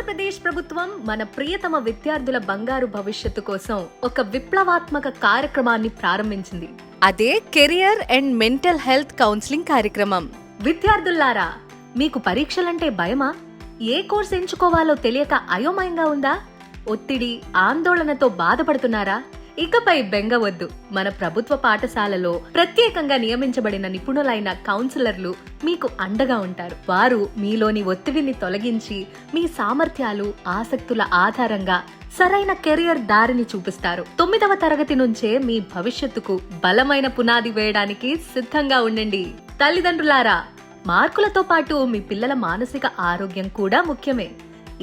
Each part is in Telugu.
ఆంధ్రప్రదేశ్ ప్రభుత్వం మన ప్రియతమ విద్యార్థుల బంగారు భవిష్యత్తు కోసం ఒక విప్లవాత్మక కార్యక్రమాన్ని ప్రారంభించింది. అదే career and mental health counselling కార్యక్రమం. విద్యార్థులారా, మీకు పరీక్షలంటే భయమా? ఏ కోర్స్ ఎంచుకోవాలో తెలియక అయోమయంగా ఉందా? ఒత్తిడి, ఆందోళనతో బాధపడుతున్నారా? ఇకపై బెంగవద్దు. మన ప్రభుత్వ పాఠశాలలో ప్రత్యేకంగా నియమించబడిన నిపుణులైన కౌన్సిలర్లు మీకు అండగా ఉంటారు. వారు మీలోని ఒత్తిడిని తొలగించి మీ సామర్థ్యాలు, ఆసక్తుల ఆధారంగా సరైన కెరియర్ దారిని చూపిస్తారు. 9వ తరగతి నుంచే మీ భవిష్యత్తుకు బలమైన పునాది వేయడానికి సిద్ధంగా ఉండండి. తల్లిదండ్రులారా, మార్కులతో పాటు మీ పిల్లల మానసిక ఆరోగ్యం కూడా ముఖ్యమే.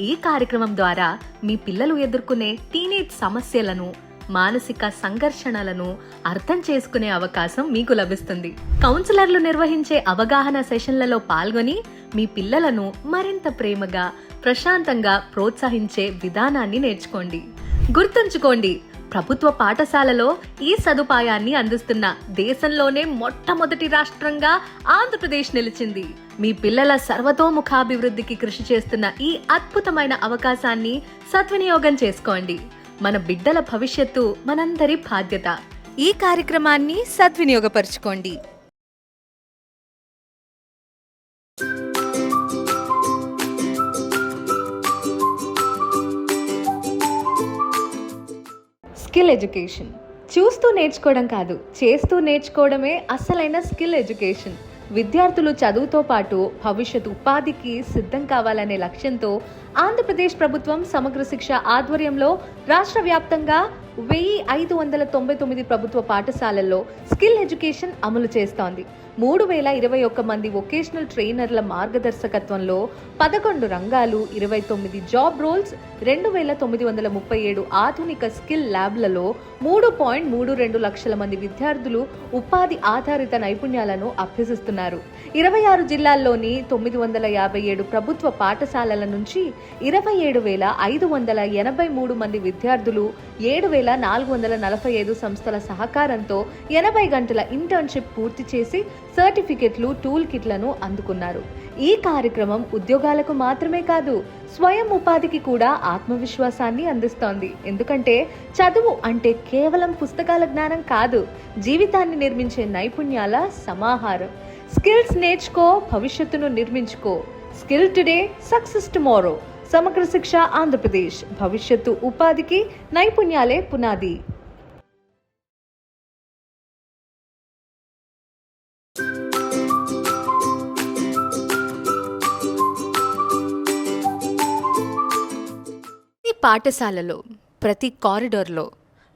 ఈ కార్యక్రమం ద్వారా మీ పిల్లలు ఎదుర్కొనే టీనేజ్ సమస్యలను, మానసిక సంఘర్షణలను అర్థం చేసుకునే అవకాశం మీకు లభిస్తుంది. కౌన్సిలర్లు నిర్వహించే అవగాహన సెషన్లలో పాల్గొని మీ పిల్లలను మరింత ప్రేమగా, ప్రశాంతంగా ప్రోత్సహించే విధానాన్ని నేర్చుకోండి. గుర్తుంచుకోండి, ప్రభుత్వ పాఠశాలలో ఈ సదుపాయాన్ని అందిస్తున్న దేశంలోనే మొట్టమొదటి రాష్ట్రంగా ఆంధ్రప్రదేశ్ నిలిచింది. మీ పిల్లల సర్వతోముఖాభివృద్ధికి కృషి చేస్తున్న ఈ అద్భుతమైన అవకాశాన్ని సద్వినియోగం చేసుకోండి. మన బిడ్డల భవిష్యత్తు మనందరి బాధ్యత. ఈ కార్యక్రమాన్ని సద్వినియోగపరచుకోండి. స్కిల్ ఎడ్యుకేషన్ చూస్తూ నేర్చుకోవడం కాదు, చేస్తూ నేర్చుకోవడమే అసలైన స్కిల్ ఎడ్యుకేషన్. విద్యార్థులు చదువుతో పాటు భవిష్యత్ ఉపాధికి సిద్ధం కావాలనే లక్ష్యంతో ఆంధ్రప్రదేశ్ ప్రభుత్వం సమగ్ర శిక్ష ఆధ్వర్యంలో రాష్ట్ర వ్యాప్తంగా 1599 ప్రభుత్వ పాఠశాలల్లో స్కిల్ ఎడ్యుకేషన్ అమలు చేస్తోంది. 3021 మంది వొకేషనల్ ట్రైనర్ల మార్గదర్శకత్వంలో 11 రంగాలు, 29 జాబ్ రోల్స్, 2937 ఆధునిక స్కిల్ ల్యాబ్లలో 3.32 లక్షల మంది విద్యార్థులు ఉపాధి ఆధారిత నైపుణ్యాలను అభ్యసిస్తున్నారు. 26 జిల్లాల్లోని 957 ప్రభుత్వ పాఠశాలల నుంచి 27,583 మంది విద్యార్థులు 7,445 సంస్థల సహకారంతో 80 గంటల ఇంటర్న్షిప్ పూర్తి చేసి సర్టిఫికెట్లు, టూల్ కిట్లను అందుకున్నారు. ఈ కార్యక్రమం ఉద్యోగాలకు మాత్రమే కాదు, స్వయం ఉపాధికి కూడా ఆత్మవిశ్వాసాన్ని అందిస్తోంది. ఎందుకంటే చదువు అంటే కేవలం పుస్తకాల జ్ఞానం కాదు, జీవితాన్ని నిర్మించే నైపుణ్యాల సమాహారం. స్కిల్స్ నేర్చుకో, భవిష్యత్తును నిర్మించుకో. Skill today, success tomorrow. Samagra Shiksha Andhra Pradesh. భవిష్యత్తు ఉపాధికి నైపుణ్యాలే పునాది. ఈ పాఠశాలలో ప్రతి కారిడార్లో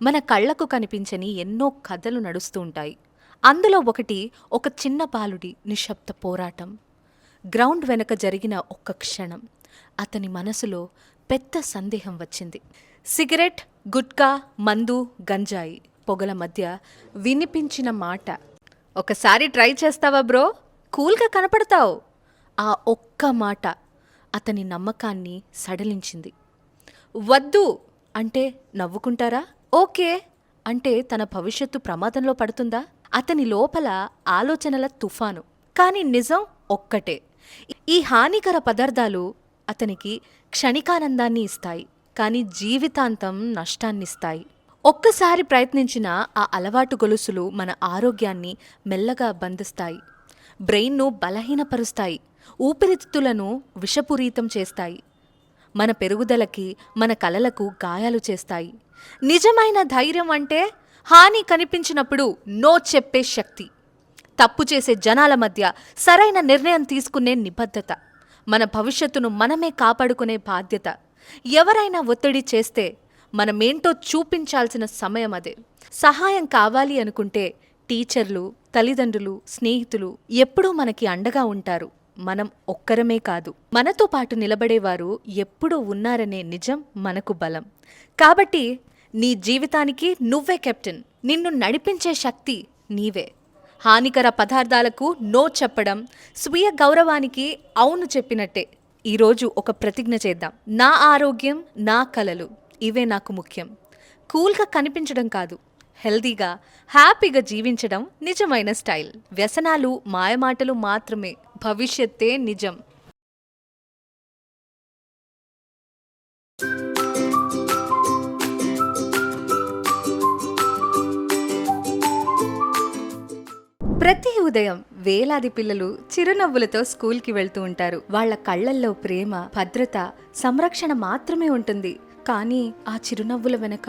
మన కళ్లకు కనిపించని ఎన్నో కథలు నడుస్తూ ఉంటాయి. అందులో ఒకటి, ఒక చిన్న బాలుడి నిశ్శబ్ద పోరాటం. గ్రౌండ్ వెనక జరిగిన ఒక్క క్షణం అతని మనసులో పెద్ద సందేహం వచ్చింది. సిగరెట్, గుట్కా, మందు, గంజాయి పొగల మధ్య వినిపించిన మాట, ఒకసారి ట్రై చేస్తావా బ్రో, కూల్గా కనపడతావు. ఆ ఒక్క మాట అతని నమ్మకాన్ని సడలించింది. వద్దు అంటే నవ్వుకుంటారా? ఓకే అంటే తన భవిష్యత్తు ప్రమాదంలో పడుతుందా? అతని లోపల ఆలోచనల తుఫాను. కానీ నిజం ఒక్కటే, ఈ హానికర పదార్థాలు అతనికి క్షణికానందాన్ని ఇస్తాయి, కానీ జీవితాంతం నష్టాన్నిస్తాయి. ఒక్కసారి ప్రయత్నించిన ఆ అలవాటు గొలుసులు మన ఆరోగ్యాన్ని మెల్లగా బంధిస్తాయి, బ్రెయిన్ను బలహీనపరుస్తాయి, ఊపిరితిత్తులను విషపూరితం చేస్తాయి, మన పెరుగుదలకి, మన కలలకు గాయాలు చేస్తాయి. నిజమైన ధైర్యం అంటే హాని కనిపించినప్పుడు నో చెప్పే శక్తి, తప్పు చేసే జనాల మధ్య సరైన నిర్ణయం తీసుకునే నిబద్ధత, మన భవిష్యత్తును మనమే కాపాడుకునే బాధ్యత. ఎవరైనా ఒత్తిడి చేస్తే మనమేంటో చూపించాల్సిన సమయం అదే. సహాయం కావాలి అనుకుంటే టీచర్లు, తల్లిదండ్రులు, స్నేహితులు ఎప్పుడూ మనకి అండగా ఉంటారు. మనం ఒక్కరమే కాదు, మనతో పాటు నిలబడేవారు ఎప్పుడూ ఉన్నారనే నిజం మనకు బలం. కాబట్టి నీ జీవితానికి నువ్వే కెప్టెన్, నిన్ను నడిపించే శక్తి నీవే. హానికర పదార్థాలకు నో చెప్పడం స్వీయ గౌరవానికి అవును చెప్పినట్టే. ఈరోజు ఒక ప్రతిజ్ఞ చేద్దాం. నా ఆరోగ్యం, నా కలలు, ఇవే నాకు ముఖ్యం. కూల్గా కనిపించడం కాదు, హెల్దీగా, హ్యాపీగా జీవించడం నిజమైన స్టైల్. వ్యసనాలు, మాయమాటలు మాత్రమే, భవిష్యత్తే నిజం. ప్రతి ఉదయం వేలాది పిల్లలు చిరునవ్వులతో స్కూల్కి వెళ్తూ ఉంటారు. వాళ్ళ కళ్ళల్లో ప్రేమ, భద్రత, సంరక్షణ మాత్రమే ఉంటుంది. కానీ ఆ చిరునవ్వుల వెనక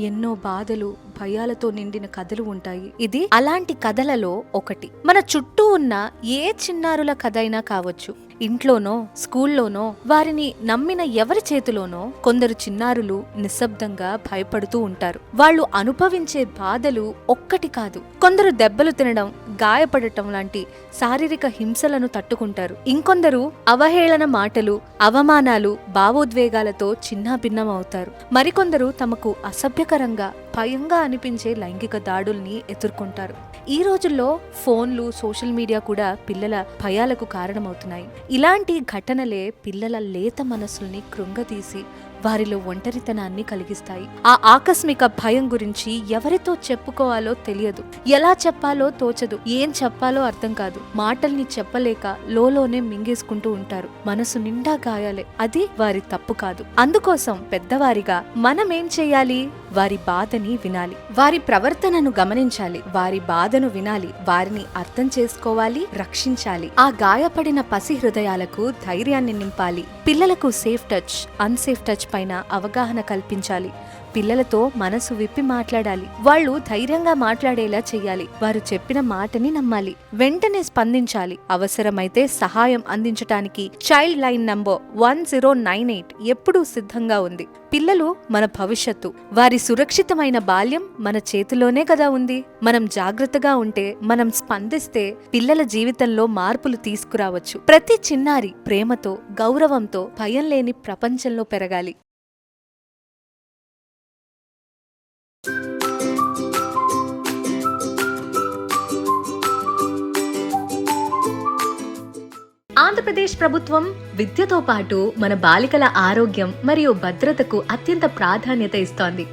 ఎన్నో బాధలు, భయాలతో నిండిన కథలు ఉంటాయి. ఇది అలాంటి కథలలో ఒకటి. మన చుట్టూ ఉన్న ఏ చిన్నారుల కథ అయినా కావచ్చు. ఇంట్లోనో స్కూల్లోనో వారిని నమ్మిన ఎవరి చేతిలోనో కొందరు చిన్నారులు నిశ్శబ్దంగా భయపడుతూ ఉంటారు. వాళ్ళు అనుభవించే బాధలు ఒక్కటి కాదు. కొందరు దెబ్బలు తినడం, గాయపడటం లాంటి శారీరక హింసలను తట్టుకుంటారు. ఇంకొందరు అవహేళన మాటలు, అవమానాలు, భావోద్వేగాలతో చిన్నాభిన్నం అవుతారు. మరికొందరు తమకు అసభ్యకరంగా, భయంగా అనిపించే లైంగిక దాడుల్ని ఎదుర్కొంటారు. ఈ రోజుల్లో ఫోన్లు, సోషల్ మీడియా కూడా పిల్లల భయాలకు కారణమవుతున్నాయి. ఇలాంటి ఘటనలే పిల్లల లేత మనసుల్ని కృంగతీసి వారిలో ఒంటరితనాన్ని కలిగిస్తాయి. ఆ ఆకస్మిక భయం గురించి ఎవరితో చెప్పుకోవాలో తెలియదు, ఎలా చెప్పాలో తోచదు, ఏం చెప్పాలో అర్థం కాదు. మాటల్ని చెప్పలేక లోలోనే మింగేసుకుంటూ ఉంటారు. మనసు నిండా గాయాలే. అది వారి తప్పు కాదు. అందుకోసం పెద్దవారిగా మనం ఏం చేయాలి? వారి బాధని వినాలి, వారి ప్రవర్తనను గమనించాలి, వారి బాధను వినాలి, వారిని అర్థం చేసుకోవాలి, రక్షించాలి. ఆ గాయపడిన పసి హృదయాలకు ధైర్యాన్ని నింపాలి. పిల్లలకు సేఫ్ టచ్, అన్సేఫ్ టచ్ పైన అవగాహన కల్పించాలి. పిల్లలతో మనసు విప్పి మాట్లాడాలి. వాళ్ళు ధైర్యంగా మాట్లాడేలా చెయ్యాలి. వారు చెప్పిన మాటని నమ్మాలి. వెంటనే స్పందించాలి. అవసరమైతే సహాయం అందించటానికి చైల్డ్ లైన్ నంబర్ 1098 ఎప్పుడూ సిద్ధంగా ఉంది. పిల్లలు మన భవిష్యత్తు. వారి సురక్షితమైన బాల్యం మన చేతిలోనే కదా ఉంది. మనం జాగ్రత్తగా ఉంటే, మనం స్పందిస్తే పిల్లల జీవితంలో మార్పులు తీసుకురావచ్చు. ప్రతి చిన్నారి ప్రేమతో, గౌరవంతో, భయం లేని ప్రపంచంలో పెరగాలి. ఆంధ్రప్రదేశ్ ప్రభుత్వం విద్యతో పాటు మన బాలికల ఆరోగ్యం మరియు భద్రతకు అత్యంత ప్రాధాన్యత ఇస్తోంది.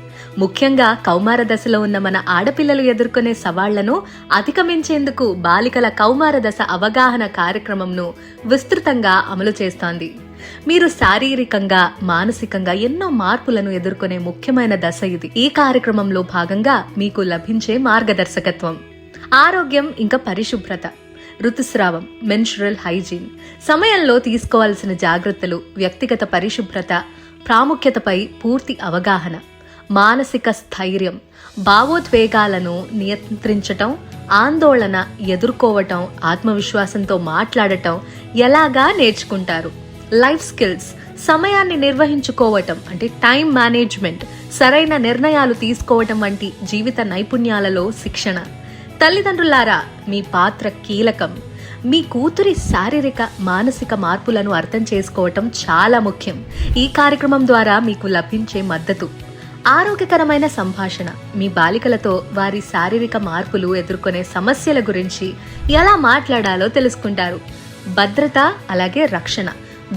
ముఖ్యంగా కౌమార దశలో ఉన్న మన ఆడపిల్లలు ఎదుర్కొనే సవాళ్లను అధిగమించేందుకు బాలికల కౌమార దశ అవగాహన కార్యక్రమంను విస్తృతంగా అమలు చేస్తోంది. మీరు శారీరకంగా, మానసికంగా ఎన్నో మార్పులను ఎదుర్కొనే ముఖ్యమైన దశ ఇది. ఈ కార్యక్రమంలో భాగంగా మీకు లభించే మార్గదర్శకత్వం, ఆరోగ్యం ఇంకా పరిశుభ్రత, ఋతుస్రావం, మెన్స్ట్రువల్ హైజీన్, సమయంలో తీసుకోవాల్సిన జాగ్రత్తలు, వ్యక్తిగత పరిశుభ్రత ప్రాముఖ్యతపై పూర్తి అవగాహన, మానసిక స్థైర్యం, భావోద్వేగాలను నియంత్రించటం, ఆందోళన ఎదుర్కోవటం, ఆత్మవిశ్వాసంతో మాట్లాడటం ఎలాగా నేర్చుకుంటారు. లైఫ్ స్కిల్స్, సమయాన్ని నిర్వహించుకోవటం అంటే టైం మేనేజ్మెంట్, సరైన నిర్ణయాలు తీసుకోవటం వంటి జీవిత నైపుణ్యాలలో శిక్షణ. తల్లిదండ్రులారా, మీ పాత్ర కీలకం. మీ కూతురి శారీరక, మానసిక మార్పులను అర్థం చేసుకోవటం చాలా ముఖ్యం. ఈ కార్యక్రమం ద్వారా మీకు లభించే మద్దతు, ఆరోగ్యకరమైన సంభాషణ, మీ బాలికలతో వారి శారీరక మార్పులు ఎదుర్కొనే సమస్యల గురించి ఎలా మాట్లాడాలో తెలుసుకుంటారు. భద్రత అలాగే రక్షణ,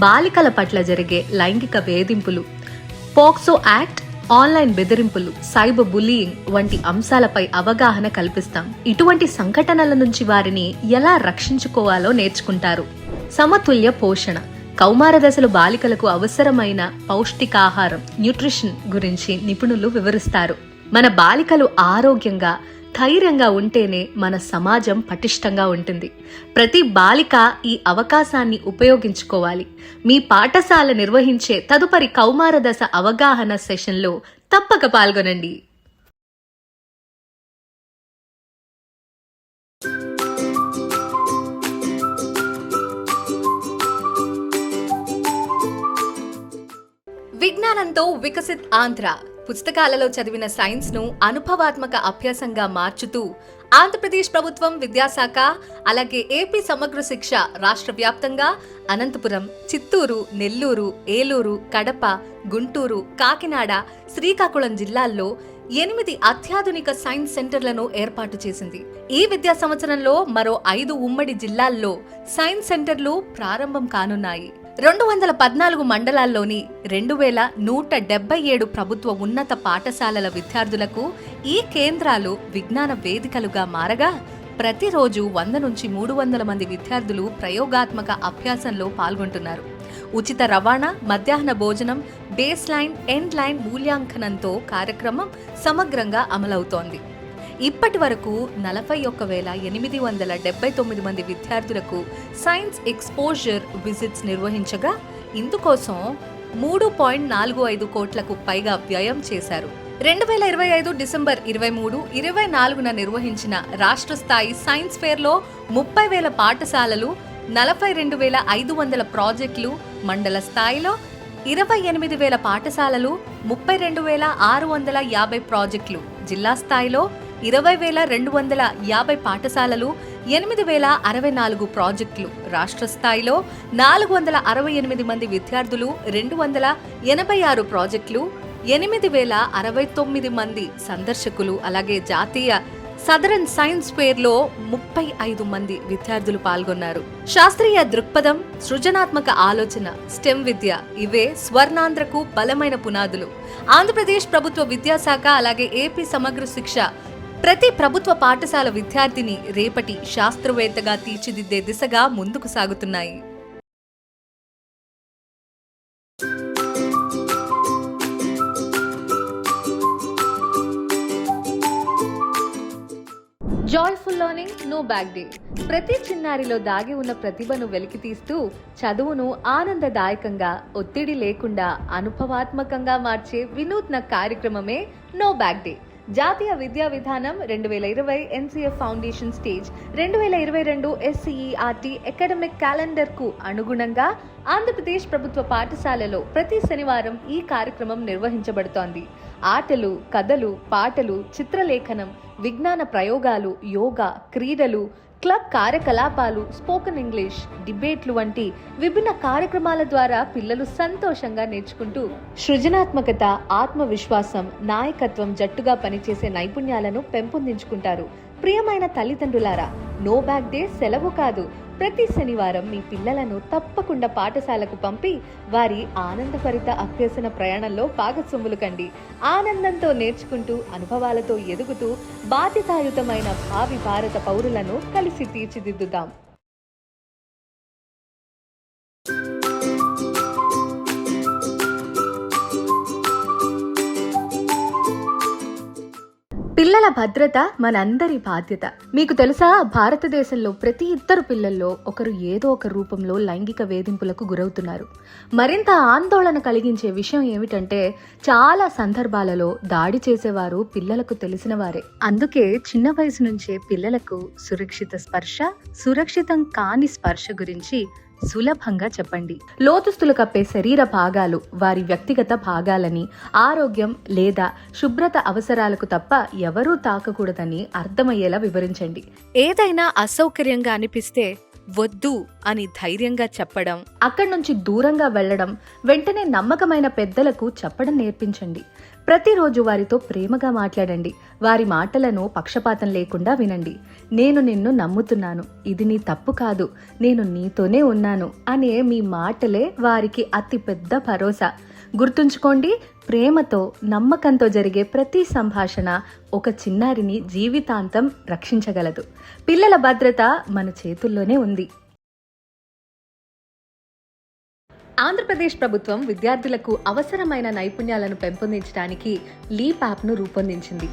బాలికల పట్ల జరిగే లైంగిక వేధింపులు, పోక్సో యాక్ట్, ఆన్లైన్ బెదిరింపులు, సైబర్ బుల్లీయింగ్ వంటి అంశాలపై అవగాహన కల్పిస్తాం. ఇటువంటి సంఘటనల నుంచి వారిని ఎలా రక్షించుకోవాలో నేర్చుకుంటారు. సమతుల్య పోషణ, కౌమార దశలో బాలికలకు అవసరమైన పౌష్టికాహారం, న్యూట్రిషన్ గురించి నిపుణులు వివరిస్తారు. మన బాలికలు ఆరోగ్యంగా, ధైర్యంగా ఉంటేనే మన సమాజం పటిష్టంగా ఉంటుంది. ప్రతి బాలిక ఈ అవకాశాన్ని ఉపయోగించుకోవాలి. మీ పాఠశాల నిర్వహించే తదుపరి కౌమార దశ అవగాహన సెషన్లో తప్పక పాల్గొనండి. విజ్ఞానంతో వికసిత్ ఆంధ్ర పుస్తకాలలో చదివిన సైన్స్ ను అనుభవాత్మక అభ్యాసంగా మార్చుతూ ఆంధ్రప్రదేశ్ ప్రభుత్వం విద్యాశాఖ అలాగే ఏపీ సమగ్ర శిక్ష రాష్ట్ర వ్యాప్తంగా అనంతపురం, చిత్తూరు, నెల్లూరు, ఏలూరు, కడప, గుంటూరు, కాకినాడ, శ్రీకాకుళం జిల్లాల్లో 8 అత్యాధునిక సైన్స్ సెంటర్లను ఏర్పాటు చేసింది. ఈ విద్యా సంవత్సరంలో మరో 5 ఉమ్మడి జిల్లాల్లో సైన్స్ సెంటర్లు ప్రారంభం కానున్నాయి. 214 మండలాల్లోని 2177 ప్రభుత్వ ఉన్నత పాఠశాలల విద్యార్థులకు ఈ కేంద్రాలు విజ్ఞాన వేదికలుగా మారగా ప్రతిరోజు 100 నుంచి 300 మంది విద్యార్థులు ప్రయోగాత్మక అభ్యాసంలో పాల్గొంటున్నారు. ఉచిత రవాణా, మధ్యాహ్న భోజనం, బేస్ లైన్, ఎండ్ లైన్ మూల్యాంకనంతో కార్యక్రమం సమగ్రంగా అమలవుతోంది. ఇప్పటి వరకు 41,879 మంది విద్యార్థులకు సైన్స్ ఎక్స్పోజర్ విజిట్స్ నిర్వహించగా ఇందుకోసం 3.45 కోట్లకు పైగా వ్యయం చేశారు. 2025 డిసెంబర్ 23, 24న నిర్వహించిన రాష్ట్ర స్థాయి సైన్స్ ఫేర్లో 30,000 పాఠశాలలు, 42,500 ప్రాజెక్టులు, మండల స్థాయిలో 28,000 పాఠశాలలు, 32,650 ప్రాజెక్టులు, జిల్లా స్థాయిలో 20,250 పాఠశాలలు, 8,064 ప్రాజెక్టులు, రాష్ట్ర స్థాయిలో 468 మంది విద్యార్థులు, 286 ప్రాజెక్టులు, 8,069 మంది సందర్శకులు, అలాగే జాతీయ సదరన్ సైన్స్ ఫేర్లో 35 మంది విద్యార్థులు పాల్గొన్నారు. శాస్త్రీయ దృక్పథం, సృజనాత్మక ఆలోచన, స్టెమ్ విద్య ఇవే స్వర్ణాంధ్రకు బలమైన పునాదులు. ఆంధ్రప్రదేశ్ ప్రభుత్వ విద్యాశాఖ అలాగే ఏపీ సమగ్ర శిక్ష ప్రతి ప్రభుత్వ పాఠశాల విద్యార్థిని రేపటి శాస్త్రవేత్తగా తీర్చిదిద్దే దిశగా ముందుకు సాగుతున్నాయి. Joyful learning, no bag day. ప్రతి చిన్నారిలో దాగి ఉన్న ప్రతిభను వెలికితీస్తూ చదువును ఆనందదాయకంగా, ఒత్తిడి లేకుండా అనుభవాత్మకంగా మార్చే వినూత్న కార్యక్రమమే నో బ్యాక్ డే. జాతీయ విద్యా విధానం 2020 NCF foundation stage 2022 SCERT academic క్యాలెండర్కు అనుగుణంగా ఆంధ్రప్రదేశ్ ప్రభుత్వ పాఠశాలలో ప్రతి శనివారం ఈ కార్యక్రమం నిర్వహించబడుతోంది. ఆటలు, కథలు, పాటలు, చిత్రలేఖనం, విజ్ఞాన ప్రయోగాలు, యోగా, క్రీడలు, క్లబ్ కార్యకలాపాలు, స్పోకెన్ ఇంగ్లీష్, డిబేట్లు వంటి విభిన్న కార్యక్రమాల ద్వారా పిల్లలు సంతోషంగా నేర్చుకుంటూ సృజనాత్మకత, ఆత్మవిశ్వాసం, నాయకత్వం, జట్టుగా పనిచేసే నైపుణ్యాలను పెంపొందించుకుంటారు. ప్రియమైన తల్లిదండ్రులారా, నో బ్యాక్ డే సెలవు కాదు. ప్రతి శనివారం మీ పిల్లలను తప్పకుండా పాఠశాలకు పంపి వారి ఆనందభరిత అభ్యసన ప్రయాణంలో భాగస్వాములు కండి. ఆనందంతో నేర్చుకుంటూ, అనుభవాలతో ఎదుగుతూ బాధ్యతాయుతమైన భావి భారత పౌరులను కలిసి తీర్చిదిద్దుదాం. పిల్లల భద్రత మనందరి బాధ్యత. మీకు తెలుసా, భారతదేశంలో ప్రతి ఇద్దరు పిల్లల్లో ఒకరు ఏదో ఒక రూపంలో లైంగిక వేధింపులకు గురవుతున్నారు. మరింత ఆందోళన కలిగించే విషయం ఏమిటంటే, చాలా సందర్భాలలో దాడి చేసేవారు పిల్లలకు తెలిసిన వారే. అందుకే చిన్న వయసు నుంచే పిల్లలకు సురక్షిత స్పర్శ, సురక్షితం కాని స్పర్శ గురించి సులభంగా చెప్పండి. లోతుస్తులు కప్పే శరీర భాగాలు వారి వ్యక్తిగత భాగాలని, ఆరోగ్యం లేదా శుభ్రత అవసరాలకు తప్ప ఎవరూ తాకకూడదని అర్థమయ్యేలా వివరించండి. ఏదైనా అసౌకర్యంగా అనిపిస్తే వద్దు అని ధైర్యంగా చెప్పడం, అక్కడి నుంచి దూరంగా వెళ్లడం, వెంటనే నమ్మకమైన పెద్దలకు చెప్పడం నేర్పించండి. ప్రతిరోజు వారితో ప్రేమగా మాట్లాడండి. వారి మాటలను పక్షపాతం లేకుండా వినండి. నేను నిన్ను నమ్ముతున్నాను, ఇది నీ తప్పు కాదు, నేను నీతోనే ఉన్నాను అనే మీ మాటలే వారికి అతి పెద్ద భరోసా. గుర్తుంచుకోండి, ప్రేమతో, నమ్మకంతో జరిగే ప్రతి సంభాషణ ఒక చిన్నారిని జీవితాంతం రక్షించగలదు. పిల్లల భద్రత మన చేతుల్లోనే ఉంది. ఆంధ్రప్రదేశ్ ప్రభుత్వం విద్యార్థులకు అవసరమైన నైపుణ్యాలను పెంపొందించడానికి లీప్ యాప్ను రూపొందించింది.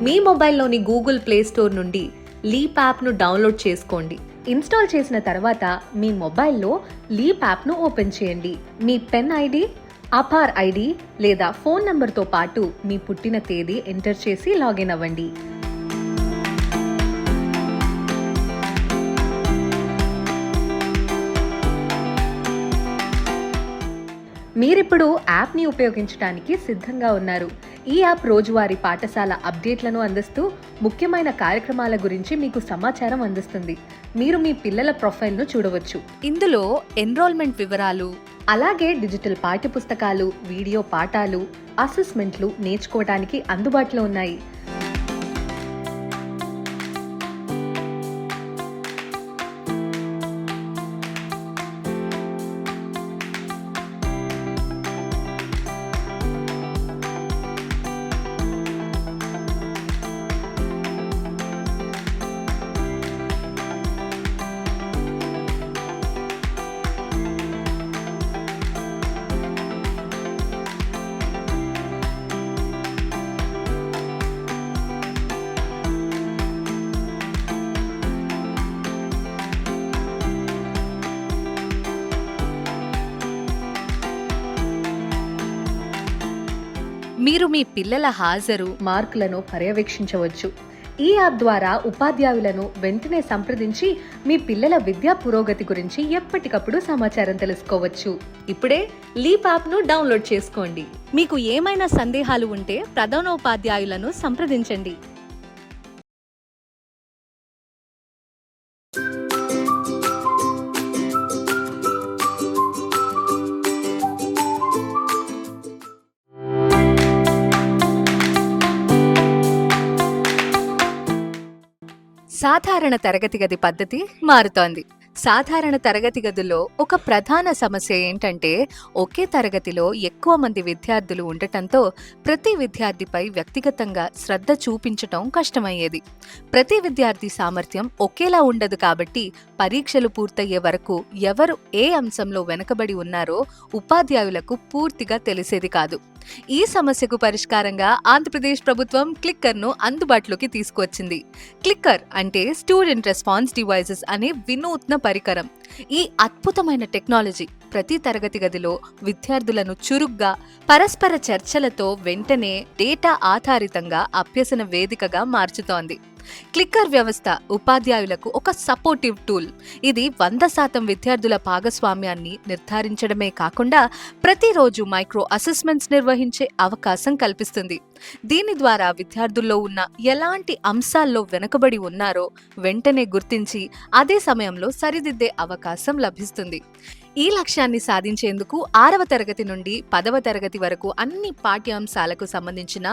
మీ మొబైల్లోని గూగుల్ ప్లే స్టోర్ నుండి లీప్ యాప్ను డౌన్లోడ్ చేసుకోండి. ఇన్స్టాల్ చేసిన తర్వాత మీ మొబైల్లో లీప్ యాప్ను ఓపెన్ చేయండి. మీ పెన్ ఐడి, ఆధార్ ఐడి లేదా ఫోన్ నంబర్తో పాటు మీ పుట్టిన తేదీ ఎంటర్ చేసి లాగిన్ అవ్వండి. మీరిప్పుడు యాప్ని ఉపయోగించడానికి సిద్ధంగా ఉన్నారు. ఈ యాప్ రోజువారీ పాఠశాల అప్డేట్లను అందిస్తూ ముఖ్యమైన కార్యక్రమాల గురించి మీకు సమాచారం అందిస్తుంది. మీరు మీ పిల్లల ప్రొఫైల్ను చూడవచ్చు. ఇందులో ఎన్రోల్మెంట్ వివరాలు, అలాగే డిజిటల్ పాఠ్యపుస్తకాలు, వీడియో పాఠాలు, అసెస్మెంట్లు నేర్చుకోవడానికి అందుబాటులో ఉన్నాయి. మీరు మీ పిల్లల హాజరు, మార్కులను పర్యవేక్షించవచ్చు. ఈ యాప్ ద్వారా ఉపాధ్యాయులను వెంటనే సంప్రదించి మీ పిల్లల విద్యా పురోగతి గురించి ఎప్పటికప్పుడు సమాచారం తెలుసుకోవచ్చు. ఇప్పుడే లీప్ యాప్ను డౌన్లోడ్ చేసుకోండి. మీకు ఏమైనా సందేహాలు ఉంటే ప్రధానోపాధ్యాయులను సంప్రదించండి. సాధారణ తరగతి గది పద్ధతి మారుతోంది. సాధారణ తరగతి గదుల్లో ఒక ప్రధాన సమస్య ఏంటంటే ఒకే తరగతిలో ఎక్కువ మంది విద్యార్థులు ఉండటంతో ప్రతి విద్యార్థిపై వ్యక్తిగతంగా శ్రద్ధ చూపించటం కష్టమయ్యేది. ప్రతి విద్యార్థి సామర్థ్యం ఒకేలా ఉండదు కాబట్టి పరీక్షలు పూర్తయ్యే వరకు ఎవరు ఏ అంశంలో వెనుకబడి ఉన్నారో ఉపాధ్యాయులకు పూర్తిగా తెలిసేది కాదు. ఈ సమస్యకు పరిష్కారంగా ఆంధ్రప్రదేశ్ ప్రభుత్వం క్లిక్కర్ను అందుబాటులోకి తీసుకువచ్చింది. క్లిక్కర్ అంటే స్టూడెంట్ రెస్పాన్స్ డివైసెస్ అనే వినూత్న పరికరం. ఈ అద్భుతమైన టెక్నాలజీ ప్రతి తరగతి గదిలో విద్యార్థులను చురుగ్గా, పరస్పర చర్చలతో వెంటనే డేటా ఆధారితంగా అభ్యసన వేదికగా మార్చుతోంది. క్లిక్కర్ వ్యవస్థ ఉపాధ్యాయులకు ఒక సపోర్టివ్ టూల్. ఇది 100% విద్యార్థుల భాగస్వామ్యాన్ని నిర్ధారించడమే కాకుండా ప్రతిరోజు మైక్రో అసెస్మెంట్స్ నిర్వహించే అవకాశం కల్పిస్తుంది. దీని ద్వారా విద్యార్థుల్లో ఉన్న ఎలాంటి అంశాల్లో వెనుకబడి ఉన్నారో వెంటనే గుర్తించి అదే సమయంలో సరిదిద్దే అవకాశం లభిస్తుంది. ఈ లక్ష్యాన్ని సాధించేందుకు 6వ తరగతి నుండి 10వ తరగతి వరకు అన్ని పాఠ్యాంశాలకు సంబంధించిన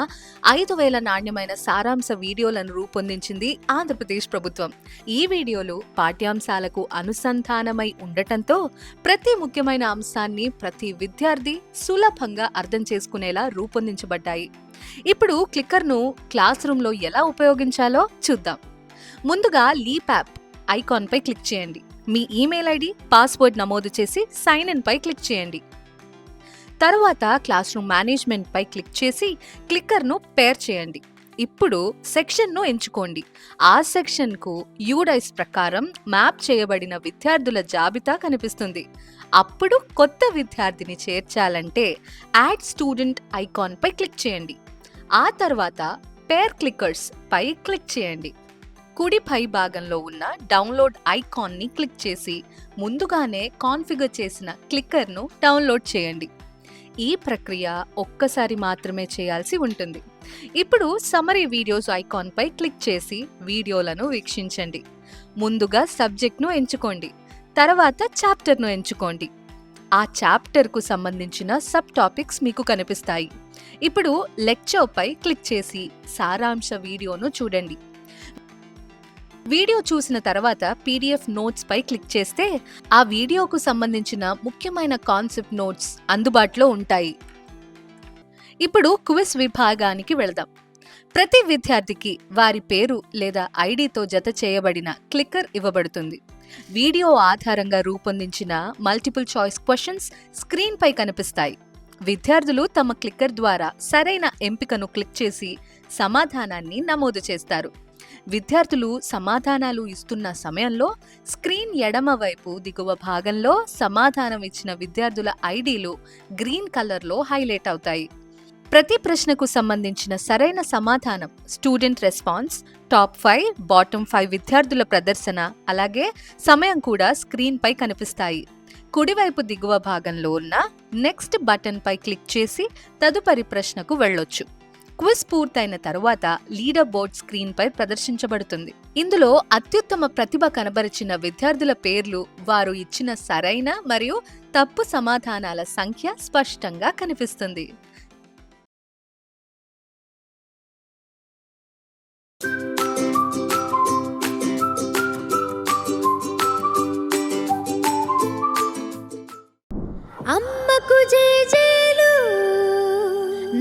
5,000 నాణ్యమైన సారాంశ వీడియోలను రూపొందించింది ఆంధ్రప్రదేశ్ ప్రభుత్వం. ఈ వీడియోలు పాఠ్యాంశాలకు అనుసంధానమై ఉండటంతో ప్రతి ముఖ్యమైన అంశాన్ని ప్రతి విద్యార్థి సులభంగా అర్థం చేసుకునేలా రూపొందించబడ్డాయి. ఇప్పుడు క్లిక్కర్ను క్లాస్ రూమ్లో ఎలా ఉపయోగించాలో చూద్దాం. ముందుగా లీప్ యాప్ ఐకాన్పై క్లిక్ చేయండి. మీ ఈమెయిల్ ఐడి, పాస్వర్డ్ నమోదు చేసి సైన్ ఇన్ పై క్లిక్ చేయండి. తరువాత క్లాస్ రూమ్ మేనేజ్మెంట్ పై క్లిక్ చేసి క్లిక్కర్ను పేర్ చేయండి. ఇప్పుడు సెక్షన్ను ఎంచుకోండి. ఆ సెక్షన్కు యూడైస్ ప్రకారం మ్యాప్ చేయబడిన విద్యార్థుల జాబితా కనిపిస్తుంది. అప్పుడు కొత్త విద్యార్థిని చేర్చాలంటే యాడ్ స్టూడెంట్ ఐకాన్ పై క్లిక్ చేయండి. ఆ తర్వాత పేర్ క్లిక్కర్స్ పై క్లిక్ చేయండి. కుడి పై భాగంలో ఉన్న డౌన్లోడ్ ఐకాన్ని క్లిక్ చేసి ముందుగానే కాన్ఫిగర్ చేసిన క్లిక్కర్ను డౌన్లోడ్ చేయండి. ఈ ప్రక్రియ ఒక్కసారి మాత్రమే చేయాల్సి ఉంటుంది. ఇప్పుడు సమ్మరీ వీడియోస్ ఐకాన్పై క్లిక్ చేసి వీడియోలను వీక్షించండి. ముందుగా సబ్జెక్ట్ను ఎంచుకోండి. తర్వాత చాప్టర్ను ఎంచుకోండి. ఆ చాప్టర్కు సంబంధించిన సబ్ టాపిక్స్ మీకు కనిపిస్తాయి. ఇప్పుడు లెక్చర్పై క్లిక్ చేసి సారాంశ వీడియోను చూడండి. వీడియో చూసిన తర్వాత PDF నోట్స్ పై క్లిక్ చేస్తే ఆ వీడియోకు సంబంధించిన ముఖ్యమైన కాన్సెప్ట్ నోట్స్ అందుబాటులో ఉంటాయి. ఇప్పుడు క్విజ్ విభాగానికి వెళదాం. ప్రతి విద్యార్థికి వారి పేరు లేదా ఐడితో జత చేయబడిన క్లిక్కర్ ఇవ్వబడుతుంది. వీడియో ఆధారంగా రూపొందించిన మల్టిపుల్ చాయిస్ క్వశ్చన్స్ స్క్రీన్ పై కనిపిస్తాయి. విద్యార్థులు తమ క్లిక్కర్ ద్వారా సరైన ఎంపికను క్లిక్ చేసి సమాధానాన్ని నమోదు చేస్తారు. విద్యార్థులు సమాధానాలు ఇస్తున్న సమయంలో స్క్రీన్ ఎడమ వైపు దిగువ భాగంలో సమాధానం ఇచ్చిన విద్యార్థుల ఐడీలు గ్రీన్ కలర్లో హైలైట్ అవుతాయి. ప్రతి ప్రశ్నకు సంబంధించిన సరైన సమాధానం, స్టూడెంట్ రెస్పాన్స్, టాప్ 5, బాటమ్ 5 విద్యార్థుల ప్రదర్శన, అలాగే సమయం కూడా స్క్రీన్ పై కనిపిస్తాయి. కుడివైపు దిగువ భాగంలో ఉన్న నెక్స్ట్ బటన్ పై క్లిక్ చేసి తదుపరి ప్రశ్నకు వెళ్ళొచ్చు. క్విజ్ పూర్తయిన తరువాత లీడర్ బోర్డ్ స్క్రీన్ పై ప్రదర్శించబడుతుంది. ఇందులో అత్యుత్తమ ప్రతిభ కనబరిచిన విద్యార్థుల పేర్లు, వారు ఇచ్చిన సరైన మరియు తప్పు సమాధానాల సంఖ్య స్పష్టంగా కనిపిస్తుంది. అమ్మకు జేజేలు,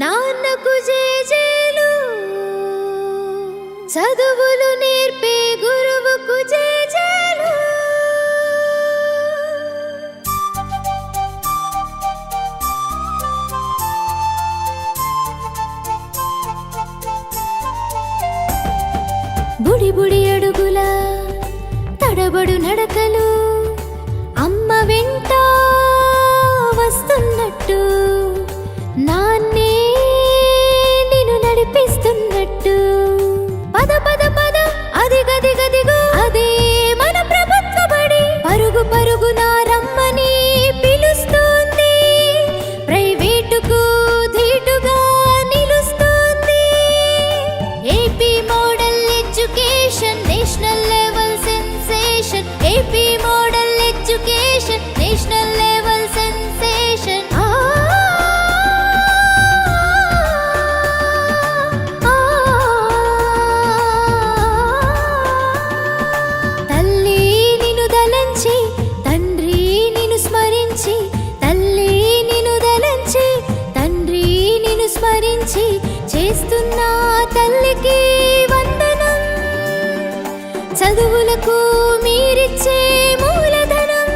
నాన్నకు జేజేలు, చదువులు నేర్పే గురువుకు జేజేలు. బుడి బుడి అడుగుల తడబడు నడకలు, అమ్మ వెంట వస్తున్నట్టు నాన్నే national level sensation AP model education national level sensation తల్లి నిన్ను దలంచి తండ్రి నిన్ను స్మరించి తల్లి నిన్ను దలంచి తండ్రి నిన్ను స్మరించి చేస్తున్న తల్లికి వందనం చదువులకు మీరిచ్చే మూలధనం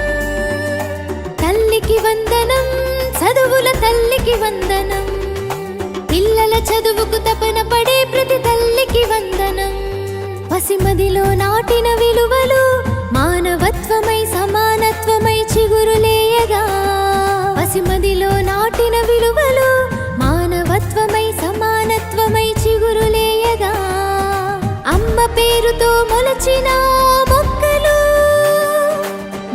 తల్లికి వందనం చదువుల తల్లికి వందనం పిల్లల చదువుకు తపన పడే ప్రతి తల్లికి వందనం పసిమదిలో నాటిన విలువలు మానవత్వమై సమానత్వమై చిగురులేయగా పసిమదిలో నాటిన విలువలు మానవత్వమై సమానత్వమై చిగురులేయగా అమ్మ పేరుతో మొలచిన మొక్కలు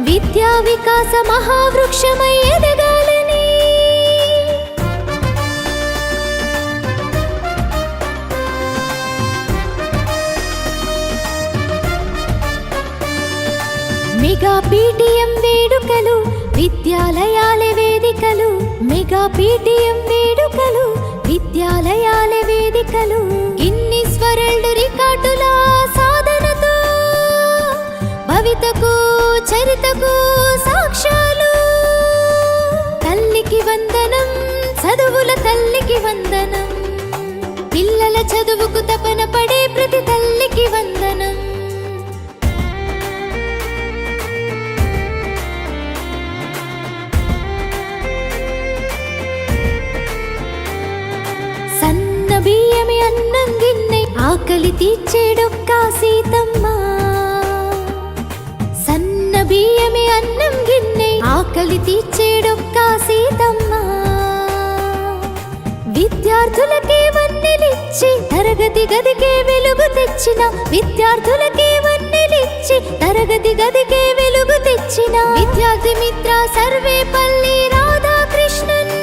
విద్యా వికాస మహావృక్షమై ఎదగాలని మెగా పీటీఎం వేడుకలు విద్యాలయాల వేదికలు మెగా పీటీఎం వేడుకలు విద్యాలయాల వేదికలు గిన్నిస్ వరల్డ్ రికార్డుల సాధనతో భవితకు చరితకు సాక్ష్యాలు తల్లికి వందనం చదువుల తల్లికి వందనం పిల్లల చదువుకు తపన పడే ప్రతి తల్లికి వందనం బియ్యమి అన్నం గిన్నె ఆకలి తీర్చేడొక్క సీతమ్మ సన్న బియ్యమి అన్నం గిన్నె ఆకలి తీర్చేడొక్క సీతమ్మ విద్యార్థులకే వన్నెలిచ్చి తరగతి గదికే వెలుగు తెచ్చిన విద్యార్థులకే వన్నెలిచ్చి తరగతి గదికే వెలుగు తెచ్చిన విద్యార్థి మిత్ర సర్వేపల్లి రాధాకృష్ణన్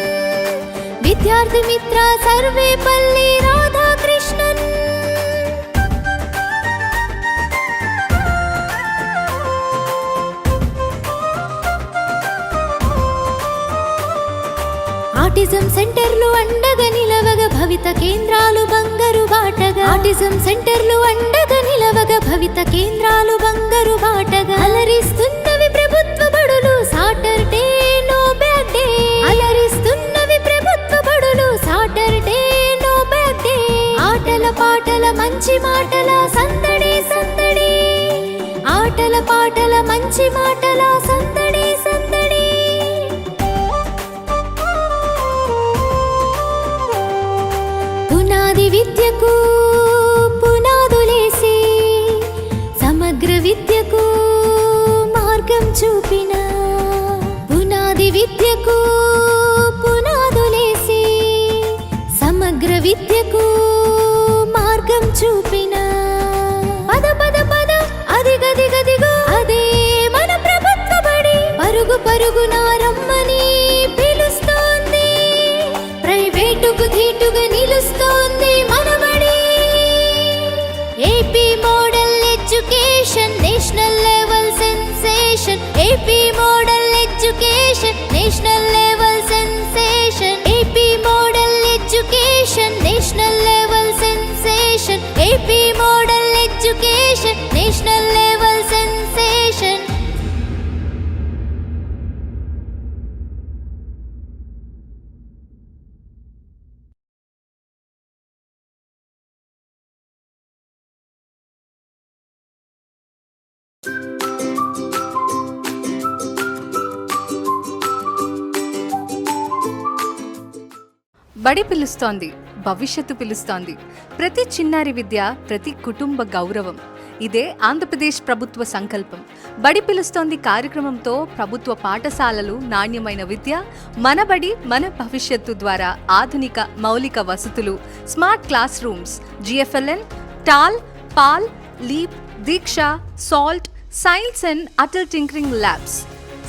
విద్యార్థి మిత్ర సర్వేపల్లి రాధాకృష్ణన్ ఆటిజం సెంటర్లు అండగా నిలవగా భవిత కేంద్రాలు బంగారు బాటగా ఆటిజం సెంటర్లు అండగా నిలవగా భవిత కేంద్రాలు బంగారు బాటగా అలరిస్తున్నవి ప్రభుత్వ బడులు సాటర్డే నో బ్యాడ్ డే అలరిస్తున్నవి ప్రభుత్వ బడులు సాటర్డే నో బ్యాడ్ డే ఆటల పాటల మంచి మాటల సందడి సందడి ఆటల పాటల మంచి మాటల సందడి సందడి పునాది విద్యకు పునాదులేసి సమగ్ర విద్యకు మార్గం చూపిన పునాది విద్యకు పునాదులేసి సమగ్ర విద్యకు మార్గం చూపిన పద పద పద అదిగదిగదిగో అదే మన ప్రభుత్వ బడి పరుగు పరుగున రమ్మని పిలుస్తోంది ప్రైవేటుకు ధీటుగా నిలుస్తోంది మన బడి AP model education national level sensation AP model education national level sensation AP model education national level sensation AP model education national level sensation బడి పిలుస్తోంది, భవిష్యత్తు పిలుస్తోంది. ప్రతి చిన్నారి విద్య, ప్రతి కుటుంబ గౌరవం. ఇదే ఆంధ్రప్రదేశ్ ప్రభుత్వ సంకల్పం. బడి పిలుస్తోంది కార్యక్రమంతో ప్రభుత్వ పాఠశాలలు నాణ్యమైన విద్య, మన బడి మన భవిష్యత్తు ద్వారా ఆధునిక మౌలిక వసతులు, smart class rooms, GFLN, TaRL, PAL, LEAP, Diksha, SALT, science and Atal tinkering labs,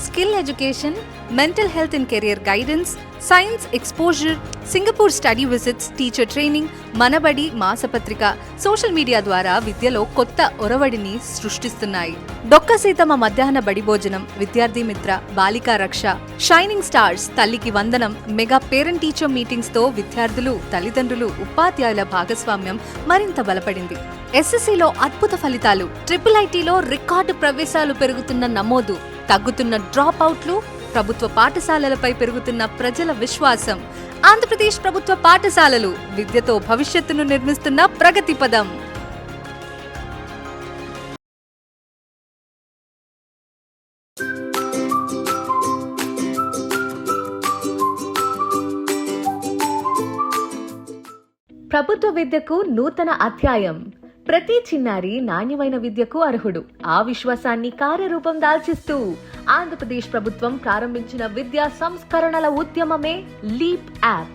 skill education, mental health and career guidance, science exposure, Singapore study visits, teacher training, Manabadi మాసపత్రిక, సోషల్ మీడియా ద్వారా విద్యలో కొత్త ఒరవడిని సృష్టిస్తున్నాయి. డొక్క సీతమ్మ మధ్యాహ్న బడి భోజనం, విద్యార్థి మిత్ర, బాలికా రక్ష, షైనింగ్ స్టార్స్, తల్లికి వందనం, మెగా పేరెంట్ టీచర్ మీటింగ్స్ తో విద్యార్థులు, తల్లిదండ్రులు, ఉపాధ్యాయుల భాగస్వామ్యం మరింత బలపడింది. ఎస్ఎస్సిలో అద్భుత ఫలితాలు, ట్రిపుల్ ఐటీలో రికార్డు ప్రవేశాలు పెరుగుతున్న నమోదు, తగ్గుతున్న డ్రాప్ అవుట్లు, ప్రభుత్వ పాఠశాలలపై పెరుగుతున్న ప్రజల విశ్వాసం. ఆంధ్రప్రదేశ్ ప్రభుత్వ పాఠశాలలు విద్యతో భవిష్యత్తును నిర్మిస్తున్న ప్రగతి పదం. ప్రభుత్వ విద్యకు నూతన అధ్యాయం. ప్రతి చిన్నారి నాణ్యమైన విద్యకు అర్హుడు. ఆ విశ్వాసాన్ని కార్యరూపం దాల్చిస్తూ ఆంధ్రప్రదేశ్ ప్రభుత్వం ప్రారంభించిన విద్యా సంస్కరణల ఉద్యమమే లీప్ యాప్.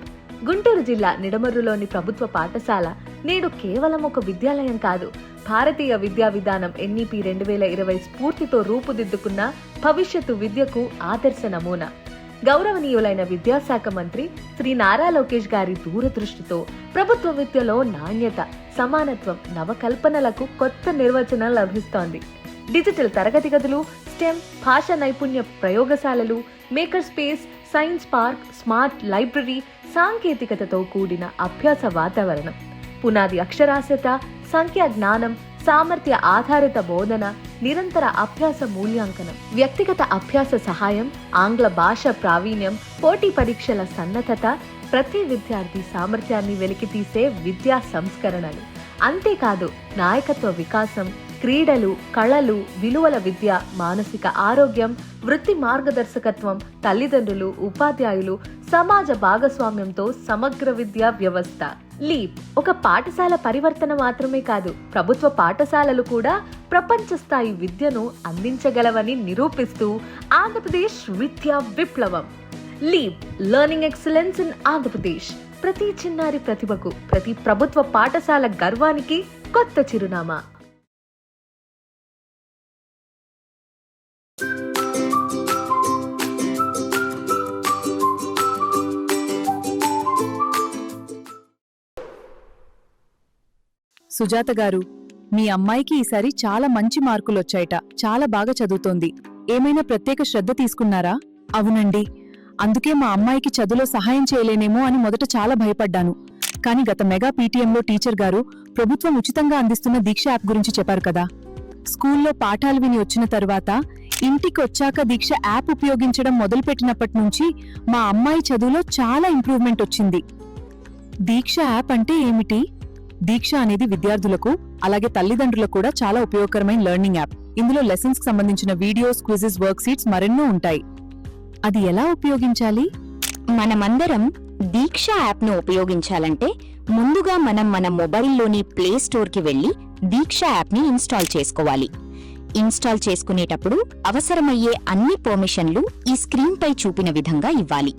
గుంటూరు జిల్లా నిడమర్రులోని ప్రభుత్వ పాఠశాల నేడు కేవలం ఒక విద్యాలయం కాదు, భారతీయ విద్యా విధానం NEP 2020 స్ఫూర్తితో రూపుదిద్దుకున్న భవిష్యత్తు విద్యకు ఆదర్శ నమూనా. గౌరవనీయులైన విద్యాశాఖ మంత్రి శ్రీ నారా లోకేష్ గారి దూరదృష్టితో ప్రభుత్వ విద్యలో నాణ్యత, సమానత్వం, నవకల్పనలకు కొత్త నిర్వచనం లభిస్తోంది. డిజిటల్ తరగతి గదులు, స్టెమ్, భాషా నైపుణ్య ప్రయోగశాలలు, maker space, science park, smart library, సాంకేతికతతో కూడిన అభ్యాస వాతావరణం, పునాది అక్షరాస్యత, సంఖ్యా జ్ఞానం, సామర్థ్య ఆధారిత బోధన, నిరంతర అభ్యాస మూల్యాంకనం, వ్యక్తిగత అభ్యాస సహాయం, ఆంగ్ల భాష ప్రావీణ్యం, పోటీ పరీక్షల సన్నద్ధత, ప్రతి విద్యార్థి సామర్థ్యాన్ని వెలికితీసే విద్యా సంస్కరణలు. అంతేకాదు నాయకత్వ వికాసం, క్రీడలు, కళలు, విలువల విద్య, మానసిక ఆరోగ్యం, వృత్తి మార్గదర్శకత్వం, తల్లిదండ్రులు, ఉపాధ్యాయులు, సమాజ భాగస్వామ్యంతో సమగ్ర విద్యా వ్యవస్థ. లీప్ ఒక పాఠశాల పరివర్తన మాత్రమే కాదు, ప్రభుత్వ పాఠశాలలు కూడా ప్రపంచ స్థాయి విద్యను అందించగలవని నిరూపిస్తూ ఆంధ్రప్రదేశ్ విద్యా విప్లవం. Leap learning excellence in Andhra Pradesh. ప్రతి చిన్నారి ప్రతిభకు, ప్రతి ప్రభుత్వ పాఠశాల గర్వానికి కొత్త చిరునామా. సుజాత గారు, మీ అమ్మాయికి ఈసారి చాలా మంచి మార్కులొచ్చాయట. చాలా బాగా చదువుతోంది. ఏమైనా ప్రత్యేక శ్రద్ధ తీసుకున్నారా? అవునండి, అందుకే మా అమ్మాయికి చదువులో సహాయం చేయలేనేమో అని మొదట చాలా భయపడ్డాను. కానీ గత మెగా పీటీఎంలో టీచర్ గారు ప్రభుత్వం ఉచితంగా అందిస్తున్న దీక్ష యాప్ గురించి చెప్పారు కదా. స్కూల్లో పాఠాలు విని వచ్చిన తర్వాత ఇంటికి వచ్చాక దీక్ష యాప్ ఉపయోగించడం మొదలుపెట్టినప్పటి నుంచి మా అమ్మాయి చదువులో చాలా ఇంప్రూవ్మెంట్ వచ్చింది. దీక్ష యాప్ అంటే ఏమిటి? దీక్ష అనేది విద్యార్థులకు, అలాగే తల్లిదండ్రులకు కూడా చాలా ఉపయోగకరమైన లెర్నింగ్ యాప్. ఇందులో లెసన్స్ కి సంబంధించిన వీడియోస్, క్విజెస్, వర్క్ షీట్స్ మరెన్నో ఉంటాయి. అది ఎలా ఉపయోగించాలి? మనమందరం దీక్ష యాప్ను ఉపయోగించాలంటే ముందుగా మనం మన మొబైల్లోని ప్లే స్టోర్కి వెళ్లి దీక్ష యాప్ని ఇన్స్టాల్ చేసుకోవాలి. ఇన్స్టాల్ చేసుకునేటప్పుడు అవసరమయ్యే అన్ని పర్మిషన్లు ఈ స్క్రీన్పై చూపిన విధంగా ఇవ్వాలి.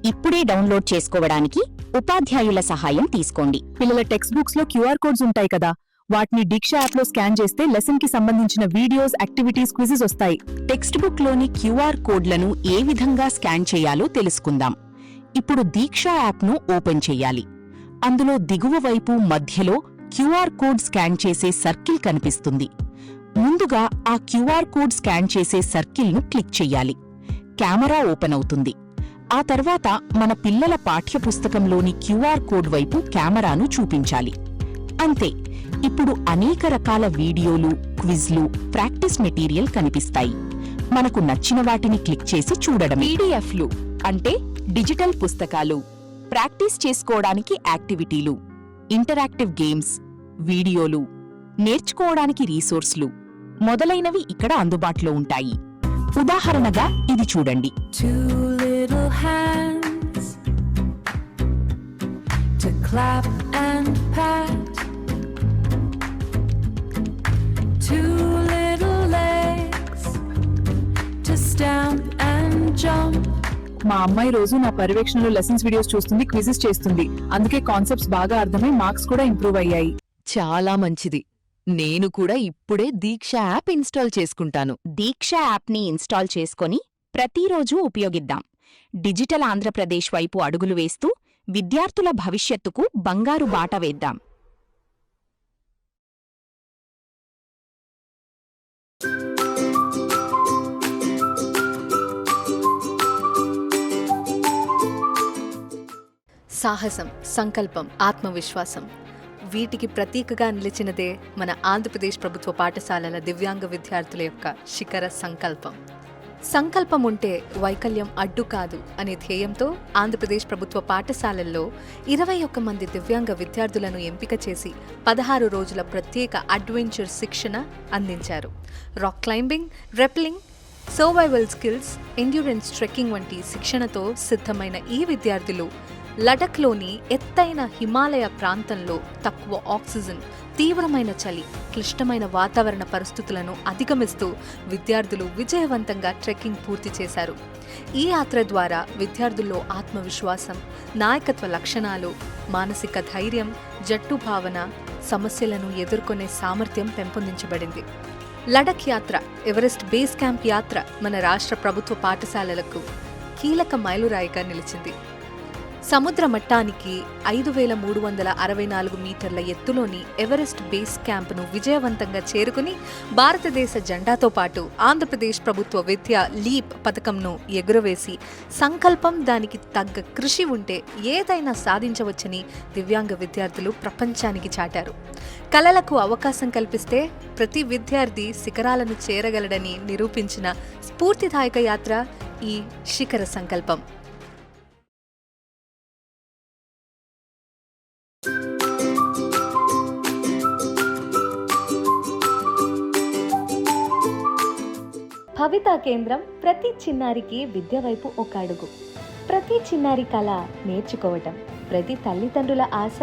ఇప్పుడే డౌన్లోడ్ చేసుకోవడానికి ఉపాధ్యాయుల సహాయం తీసుకోండి. పిల్లల టెక్స్ట్ బుక్స్ లో QR కోడ్స్ ఉంటాయి కదా, వాటిని దీక్ష యాప్ లో స్కాన్ చేస్తే లెసన్ కి సంబంధించిన వీడియోస్, యాక్టివిటీస్, క్విజెస్ వస్తాయి. టెక్స్ట్ బుక్ లోని QR కోడ్లను ఏ విధంగా స్కాన్ చేయాలో తెలుసుకుందాం. ఇప్పుడు దీక్ష యాప్ను ఓపెన్ చెయ్యాలి. అందులో దిగువ వైపు మధ్యలో QR కోడ్ స్కాన్ చేసే సర్కిల్ కనిపిస్తుంది. ముందుగా ఆ QR కోడ్ స్కాన్ చేసే సర్కిల్ను క్లిక్ చెయ్యాలి. కెమెరా ఓపెన్ అవుతుంది. ఆ తర్వాత మన పిల్లల పాఠ్యపుస్తకంలోని QR కోడ్ వైపు కెమెరాను చూపించాలి. అంతే, ఇప్పుడు అనేక రకాల వీడియోలు, క్విజ్లు, ప్రాక్టీస్ మెటీరియల్ కనిపిస్తాయి. మనకు నచ్చిన వాటిని క్లిక్ చేసి చూడడం. PDFలు అంటే డిజిటల్ పుస్తకాలు, ప్రాక్టీస్ చేసుకోవడానికి యాక్టివిటీలు, ఇంటరాక్టివ్ గేమ్స్, వీడియోలు, నేర్చుకోవడానికి రీసోర్స్లు మొదలైనవి ఇక్కడ అందుబాటులో ఉంటాయి. ఉదాహరణగా ఇది చూడండి. Hands to clap and pat, 2 little legs to stamp and jump. మా అమ్మాయి రోజు నా పర్యవేక్షణలో లెసన్స్ వీడియోస్ చూస్తుంది, క్విజెస్ చేస్తుంది. అందుకే కాన్సెప్ట్స్ బాగా అర్థమై మార్క్స్ కూడా ఇంప్రూవ్ అయ్యాయి. చాలా మంచిది. నేను కూడా ఇప్పుడే దీక్ష యాప్ ఇన్స్టాల్ చేసుకుంటాను. దీక్ష యాప్ని ఇన్స్టాల్ చేసుకొని ప్రతిరోజూ ఉపయోగిద్దాం. డిజిటల్ ఆంధ్రప్రదేశ్ వైపు అడుగులు వేస్తూ విద్యార్థుల భవిష్యత్తుకు బంగారు బాట వేద్దాం. సాహసం, సంకల్పం, ఆత్మవిశ్వాసం వీటికి ప్రతీకగా నిలిచినదే మన ఆంధ్రప్రదేశ్ ప్రభుత్వ పాఠశాలల దివ్యాంగ విద్యార్థుల యొక్క శిఖర సంకల్పం. సంకల్పం ఉంటే వైకల్యం అడ్డు కాదు అనే ధ్యేయంతో ఆంధ్రప్రదేశ్ ప్రభుత్వ పాఠశాలల్లో 21 మంది దివ్యాంగ విద్యార్థులను ఎంపిక చేసి 16 రోజుల ప్రత్యేక అడ్వెంచర్ శిక్షణ అందించారు. Rock climbing, rappelling, survival skills, endurance trekking వంటి శిక్షణతో సిద్ధమైన ఈ విద్యార్థులు లడఖ్లోని ఎత్తైన హిమాలయ ప్రాంతంలో తక్కువ ఆక్సిజన్, తీవ్రమైన చలి, క్లిష్టమైన వాతావరణ పరిస్థితులను అధిగమిస్తూ విద్యార్థులు విజయవంతంగా ట్రెక్కింగ్ పూర్తి చేశారు. ఈ యాత్ర ద్వారా విద్యార్థుల్లో ఆత్మవిశ్వాసం, నాయకత్వ లక్షణాలు, మానసిక ధైర్యం, జట్టు భావన, సమస్యలను ఎదుర్కొనే సామర్థ్యం పెంపొందించబడింది. లడఖ్ యాత్ర, ఎవరెస్ట్ బేస్ క్యాంప్ యాత్ర మన రాష్ట్ర ప్రభుత్వ పాఠశాలలకు కీలక మైలురాయిగా నిలిచింది. సముద్ర మట్టానికి 5364 మీటర్ల ఎత్తులోని ఎవరెస్ట్ బేస్ క్యాంపును విజయవంతంగా చేరుకుని భారతదేశ జెండాతో పాటు ఆంధ్రప్రదేశ్ ప్రభుత్వ విద్య లీప్ పథకంను ఎగురవేసి సంకల్పం, దానికి తగ్గ కృషి ఉంటే ఏదైనా సాధించవచ్చని దివ్యాంగ విద్యార్థులు ప్రపంచానికి చాటారు. కళలకు అవకాశం కల్పిస్తే ప్రతి విద్యార్థి శిఖరాలను చేరగలడని నిరూపించిన స్ఫూర్తిదాయక యాత్ర ఈ శిఖర సంకల్పం. భవితా కేంద్రం ప్రతి చిన్నారికి విద్య వైపు ఒక అడుగు. ప్రతి చిన్నారి కళ నేర్చుకోవటం, ప్రతి తల్లిదండ్రుల ఆశ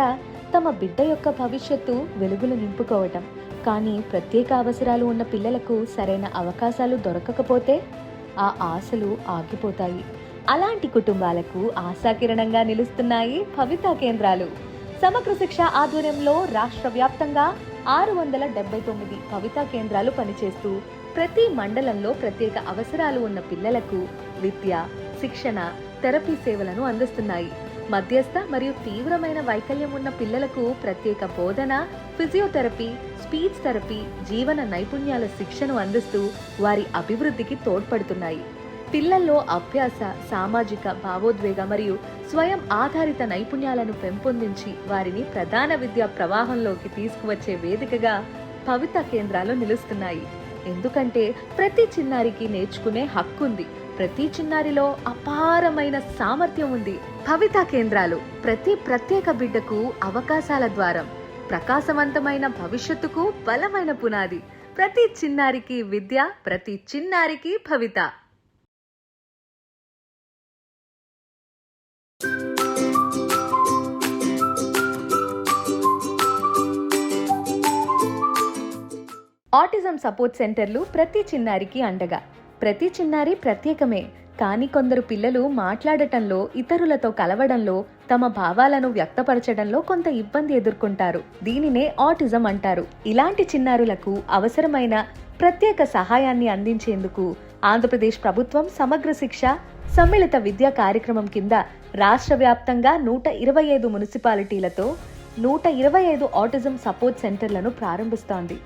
తమ బిడ్డ యొక్క భవిష్యత్తు వెలుగులు నింపుకోవటం. కానీ ప్రత్యేక అవసరాలు ఉన్న పిల్లలకు సరైన అవకాశాలు దొరకకపోతే ఆ ఆశలు ఆగిపోతాయి. అలాంటి కుటుంబాలకు ఆశాకిరణంగా నిలుస్తున్నాయి భవితా కేంద్రాలు. సమగ్ర శిక్ష ఆధ్వర్యంలో రాష్ట్ర వ్యాప్తంగా 679 భవితా కేంద్రాలు పనిచేస్తూ ప్రతి మండలంలో ప్రత్యేక అవసరాలు ఉన్న పిల్లలకు విద్య, శిక్షణ, థెరపీ సేవలను అందిస్తున్నాయి. మధ్యస్థ మరియు తీవ్రమైన వైకల్యం ఉన్న పిల్లలకు ప్రత్యేక బోధన, ఫిజియోథెరపీ, స్పీచ్ థెరపీ, జీవన నైపుణ్యాల శిక్షను అందిస్తూ వారి అభివృద్ధికి తోడ్పడుతున్నాయి. పిల్లల్లో అభ్యాస, సామాజిక, భావోద్వేగ మరియు స్వయం ఆధారిత నైపుణ్యాలను పెంపొందించి వారిని ప్రధాన విద్యా ప్రవాహంలోకి తీసుకువచ్చే వేదికగా భవితా కేంద్రాలు నిలుస్తున్నాయి. ఎందుకంటే ప్రతి చిన్నారికి నేర్చుకునే హక్కు ఉంది. ప్రతి చిన్నారిలో అపారమైన సామర్థ్యం ఉంది. భవితా కేంద్రాలు ప్రతి ప్రత్యేక బిడ్డకు అవకాశాల ద్వారం, ప్రకాశవంతమైన భవిష్యత్తుకు బలమైన పునాది. ప్రతి చిన్నారికి విద్య, ప్రతి చిన్నారికి భవిత. ఆటిజం సపోర్ట్ సెంటర్లు ప్రతి చిన్నారికి అండగా. ప్రతి చిన్నారి ప్రత్యేకమే, కానీ కొందరు పిల్లలు మాట్లాడటంలో, ఇతరులతో కలవడంలో, తమ భావాలను వ్యక్తపరచడంలో కొంత ఇబ్బంది ఎదుర్కొంటారు. దీనినే ఆటిజం అంటారు. ఇలాంటి చిన్నారులకు అవసరమైన ప్రత్యేక సహాయాన్ని అందించేందుకు ఆంధ్రప్రదేశ్ ప్రభుత్వం సమగ్ర శిక్ష సమ్మిళిత విద్యా కార్యక్రమం కింద రాష్ట్ర వ్యాప్తంగా 125 మున్సిపాలిటీలతో 125 ఆటిజం సపోర్ట్ సెంటర్లను ప్రారంభిస్తోంది.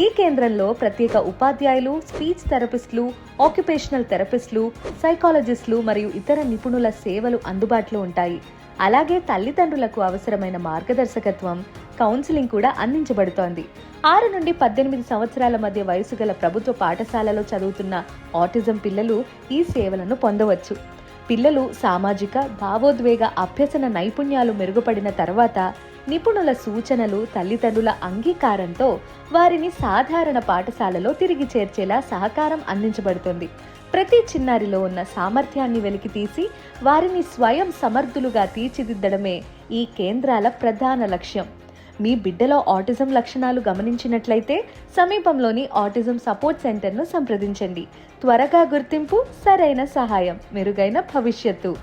ఈ కేంద్రంలో ప్రత్యేక ఉపాధ్యాయులు, స్పీచ్ థెరపిస్టులు, ఆక్యుపేషనల్ థెరపిస్టులు, సైకాలజిస్టులు మరియు ఇతర నిపుణుల సేవలు అందుబాటులో ఉంటాయి. అలాగే తల్లిదండ్రులకు అవసరమైన మార్గదర్శకత్వం, కౌన్సిలింగ్ కూడా అందించబడుతోంది. 6 నుండి 18 సంవత్సరాల మధ్య వయసు గల ప్రభుత్వ పాఠశాలలో చదువుతున్న ఆటిజం పిల్లలు ఈ సేవలను పొందవచ్చు. పిల్లలు సామాజిక, భావోద్వేగ అభ్యసన నైపుణ్యాలు మెరుగుపడిన తర్వాత నిపుణుల సూచనలు, తల్లిదండ్రుల అంగీకారంతో వారిని సాధారణ పాఠశాలలో తిరిగి చేర్చేలా సహకారం అందించబడుతుంది. ప్రతి చిన్నారిలో ఉన్న సామర్థ్యాన్ని వెలికితీసి వారిని స్వయం సమర్థులుగా తీర్చిదిద్దడమే ఈ కేంద్రాల ప్రధాన లక్ష్యం. మీ బిడ్డలో ఆటిజం లక్షణాలు గమనించినట్లయితే సమీపంలోని ఆటిజం సపోర్ట్ సెంటర్ను సంప్రదించండి. త్వరగా గుర్తింపు, సరైన సహాయం, మెరుగైన భవిష్యత్తు.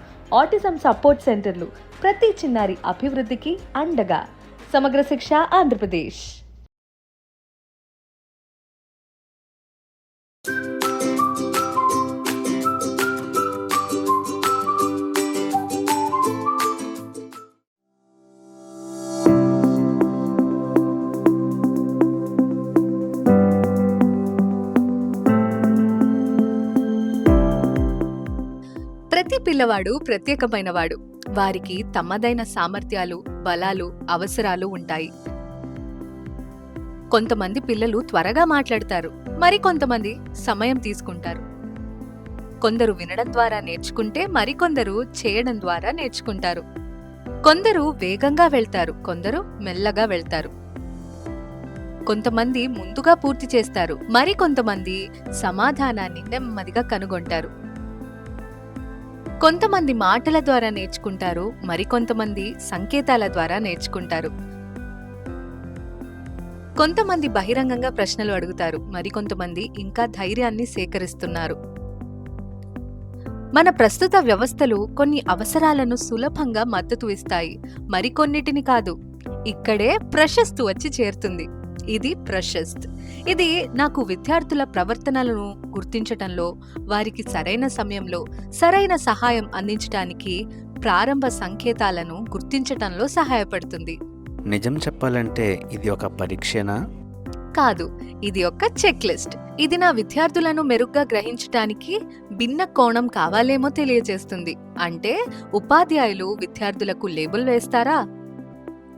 ఆటిజం సపోర్ట్ సెంటర్లు ప్రతి చిన్నారి అభివృద్ధికి అండగా. సమగ్ర శిక్ష ఆంధ్రప్రదేశ్. ప్రతి పిల్లవాడు ప్రత్యేకమైనవాడు. వారికి తమదైన సామర్థ్యాలు, బలాలు, అవసరాలు ఉంటాయి. కొంతమంది పిల్లలు త్వరగా మాట్లాడతారు, మరికొంతమంది సమయం తీసుకుంటారు. కొందరు వినడం ద్వారా నేర్చుకుంటే మరికొందరు చేయడం ద్వారా నేర్చుకుంటారు. కొందరు వేగంగా వెళ్తారు, కొందరు మెల్లగా వెళ్తారు. కొంతమంది ముందుగా పూర్తి చేస్తారు, మరికొంతమంది సమాధానాన్ని నెమ్మదిగా కనుగొంటారు. కొంతమంది మాటల ద్వారా నేర్చుకుంటారు, మరికొంతమంది సంకేతాల ద్వారా నేర్చుకుంటారు. కొంతమంది బహిరంగంగా ప్రశ్నలు అడుగుతారు, మరికొంతమంది ఇంకా ధైర్యాన్ని సేకరిస్తున్నారు. మన ప్రస్తుత వ్యవస్థలు కొన్ని అవసరాలను సులభంగా మద్దతు ఇస్తాయి, మరికొన్నిటిని కాదు. ఇక్కడే ప్రశస్తు వచ్చి చేరుతుంది. ఇది ప్రశస్త్. ఇది నాకు విద్యార్థుల ప్రవర్తనలను గుర్తించటంలో, వారికి సరైన సమయంలో సరైన సహాయం అందించడానికి, ప్రారంభ సంకేతాలను గుర్తించటంలో సహాయపడుతుంది. నిజం చెప్పాలంటే ఇది ఒక పరీక్షనా? కాదు, ఇది ఒక చెక్ లిస్ట్. ఇది నా విద్యార్థులను మెరుగ్గా గ్రహించటానికి భిన్న కోణం కావాలేమో తెలియజేస్తుంది. అంటే ఉపాధ్యాయులు విద్యార్థులకు లేబుల్ వేస్తారా?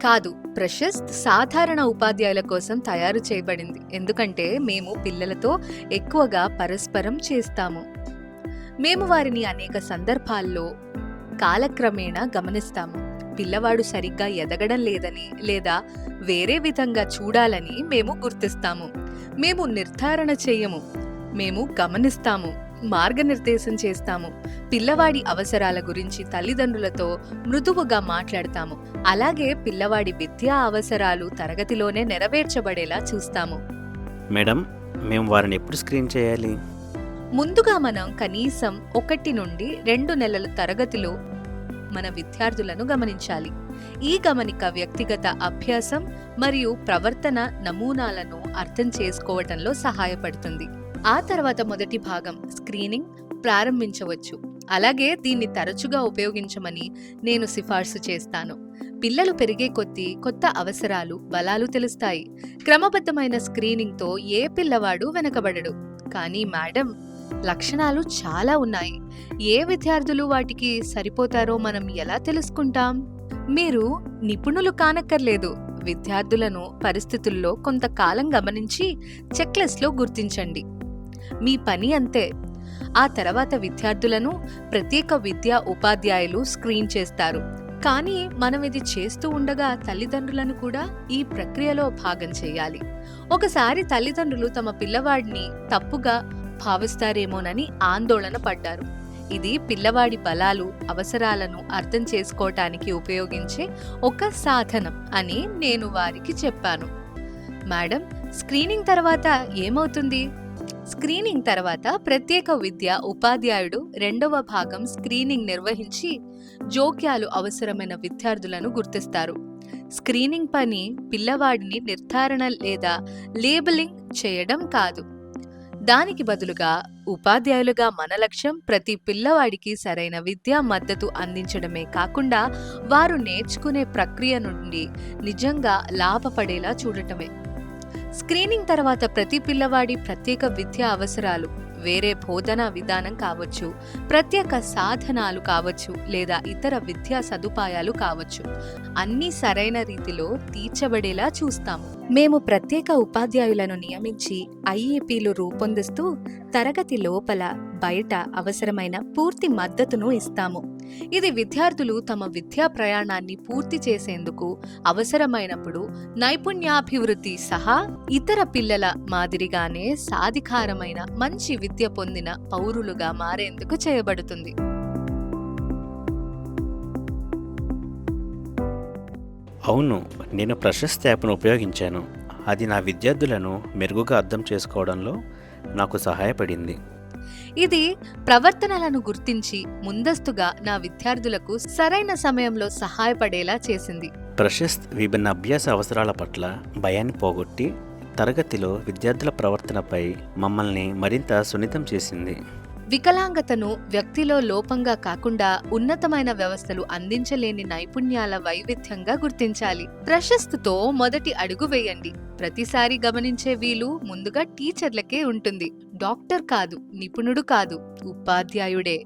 కాదు, ప్రశస్త్ సాధారణ ఉపాధ్యాయుల కోసం తయారు చేయబడింది. ఎందుకంటే మేము పిల్లలతో ఎక్కువగా పరస్పరం చేస్తాము. మేము వారిని అనేక సందర్భాల్లో కాలక్రమేణా గమనిస్తాము. పిల్లవాడు సరిగ్గా ఎదగడం లేదని లేదా వేరే విధంగా చూడాలని మేము గుర్తిస్తాము. మేము నిర్ధారణ చేయము, మేము గమనిస్తాము, మార్గనిర్దేశం చేస్తాము. పిల్లవాడి అవసరాల గురించి తల్లిదండ్రులతో మృదువుగా మాట్లాడతాము. అలాగే పిల్లవాడి విద్యా అవసరాలు తరగతిలోనే నెరవేర్చబడేలా చూస్తాము. మేడం, మేము వారిని ఎప్పుడు స్క్రీన్ చేయాలి? ముందుగా మనం కనీసం 1 నుండి 2 నెలల తరగతిలో మన విద్యార్థులను గమనించాలి. ఈ గమనిక వ్యక్తిగత అభ్యాసం మరియు ప్రవర్తన నమూనాలను అర్థం చేసుకోవటంలో సహాయపడుతుంది. ఆ తర్వాత మొదటి భాగం స్క్రీనింగ్ ప్రారంభించవచ్చు. అలాగే దీన్ని తరచుగా ఉపయోగించమని నేను సిఫార్సు చేస్తాను. పిల్లలు పెరిగే కొద్దీ కొత్త అవసరాలు, బలాలు తెలుస్తాయి. క్రమబద్ధమైన స్క్రీనింగ్తో ఏ పిల్లవాడు వెనకబడడు. కానీ మేడం, లక్షణాలు చాలా ఉన్నాయి. ఏ విద్యార్థులు వాటికి సరిపోతారో మనం ఎలా తెలుసుకుంటాం? మీరు నిపుణులు కానక్కర్లేదు. విద్యార్థులను పరిస్థితుల్లో కొంతకాలం గమనించి చెక్లిస్ట్లో గుర్తించండి. మీ పని అంతే. ఆ తర్వాత విద్యార్థులను ప్రత్యేక విద్యా ఉపాధ్యాయులు స్క్రీన్ చేస్తారు. కానీ మనం ఇది చేస్తూ ఉండగా తల్లిదండ్రులను కూడా ఈ ప్రక్రియలో భాగం చేయాలి. ఒకసారి తల్లిదండ్రులు తమ పిల్లవాడిని తప్పుగా భావిస్తారేమోనని ఆందోళన పడ్డారు. ఇది పిల్లవాడి బలాలు, అవసరాలను అర్థం చేసుకోవటానికి ఉపయోగించే ఒక సాధనం అని నేను వారికి చెప్పాను. మేడం, స్క్రీనింగ్ తర్వాత ఏమవుతుంది? స్క్రీనింగ్ తర్వాత ప్రత్యేక విద్యా ఉపాధ్యాయుడు 2వ భాగం స్క్రీనింగ్ నిర్వహించి జోక్యాలు అవసరమైన విద్యార్థులను గుర్తిస్తారు. స్క్రీనింగ్ పని పిల్లవాడిని నిర్ధారణ లేదా లేబులింగ్ చేయడం కాదు. దానికి బదులుగా ఉపాధ్యాయులుగా మన లక్ష్యం ప్రతి పిల్లవాడికి సరైన విద్యా మద్దతు అందించడమే కాకుండా వారు నేర్చుకునే ప్రక్రియ నుండి నిజంగా లాభపడేలా చూడటమే. స్క్రీనింగ్ తర్వాత ప్రతి పిల్లవాడి ప్రత్యేక విద్యా అవసరాలు, వేరే బోధనా విధానం కావచ్చు, ప్రత్యేక సాధనాలు కావచ్చు, లేదా ఇతర విద్యా సదుపాయాలు కావచ్చు, అన్నీ సరైన రీతిలో తీర్చబడేలా చూస్తాము. మేము ప్రత్యేక ఉపాధ్యాయులను నియమించి ఐఈపీలు రూపొందిస్తూ తరగతి లోపల, బయట అవసరమైన పూర్తి మద్దతును ఇస్తాము. ఇది విద్యార్థులు తమ విద్యా ప్రయాణాన్ని పూర్తి చేసేందుకు అవసరమైనప్పుడు నైపుణ్యాభివృద్ధి సహా ఇతర పిల్లల మాదిరిగానే సాధికారమైన మంచి విద్య పొందిన పౌరులుగా మారేందుకు చేయబడుతుంది. అవును, నేను ప్రశస్త్ యాప్ను ఉపయోగించాను. అది నా విద్యార్థులను మెరుగుగా అర్థం చేసుకోవడంలో నాకు సహాయపడింది. ఇది ప్రవర్తనలను గుర్తించి ముందస్తుగా నా విద్యార్థులకు సరైన సమయంలో సహాయపడేలా చేసింది. ప్రశస్త్ విభిన్న అభ్యాస అవసరాల పట్ల భయాన్ని పోగొట్టి తరగతిలో విద్యార్థుల ప్రవర్తనపై మమ్మల్ని మరింత సున్నితం చేసింది. వికలాంగతను వ్యక్తిలో లోపంగా కాకుండా ఉన్నతమైన వ్యవస్థలు అందించలేని నైపుణ్యాల వైవిధ్యంగా గుర్తించాలి. ప్రశస్తుతో మొదటి అడుగు వేయండి. ప్రతిసారి గమనించే వీలు ముందుగా టీచర్లకే ఉంటుంది. డాక్టర్ కాదు, నిపుణుడు కాదు, ఉపాధ్యాయుడే.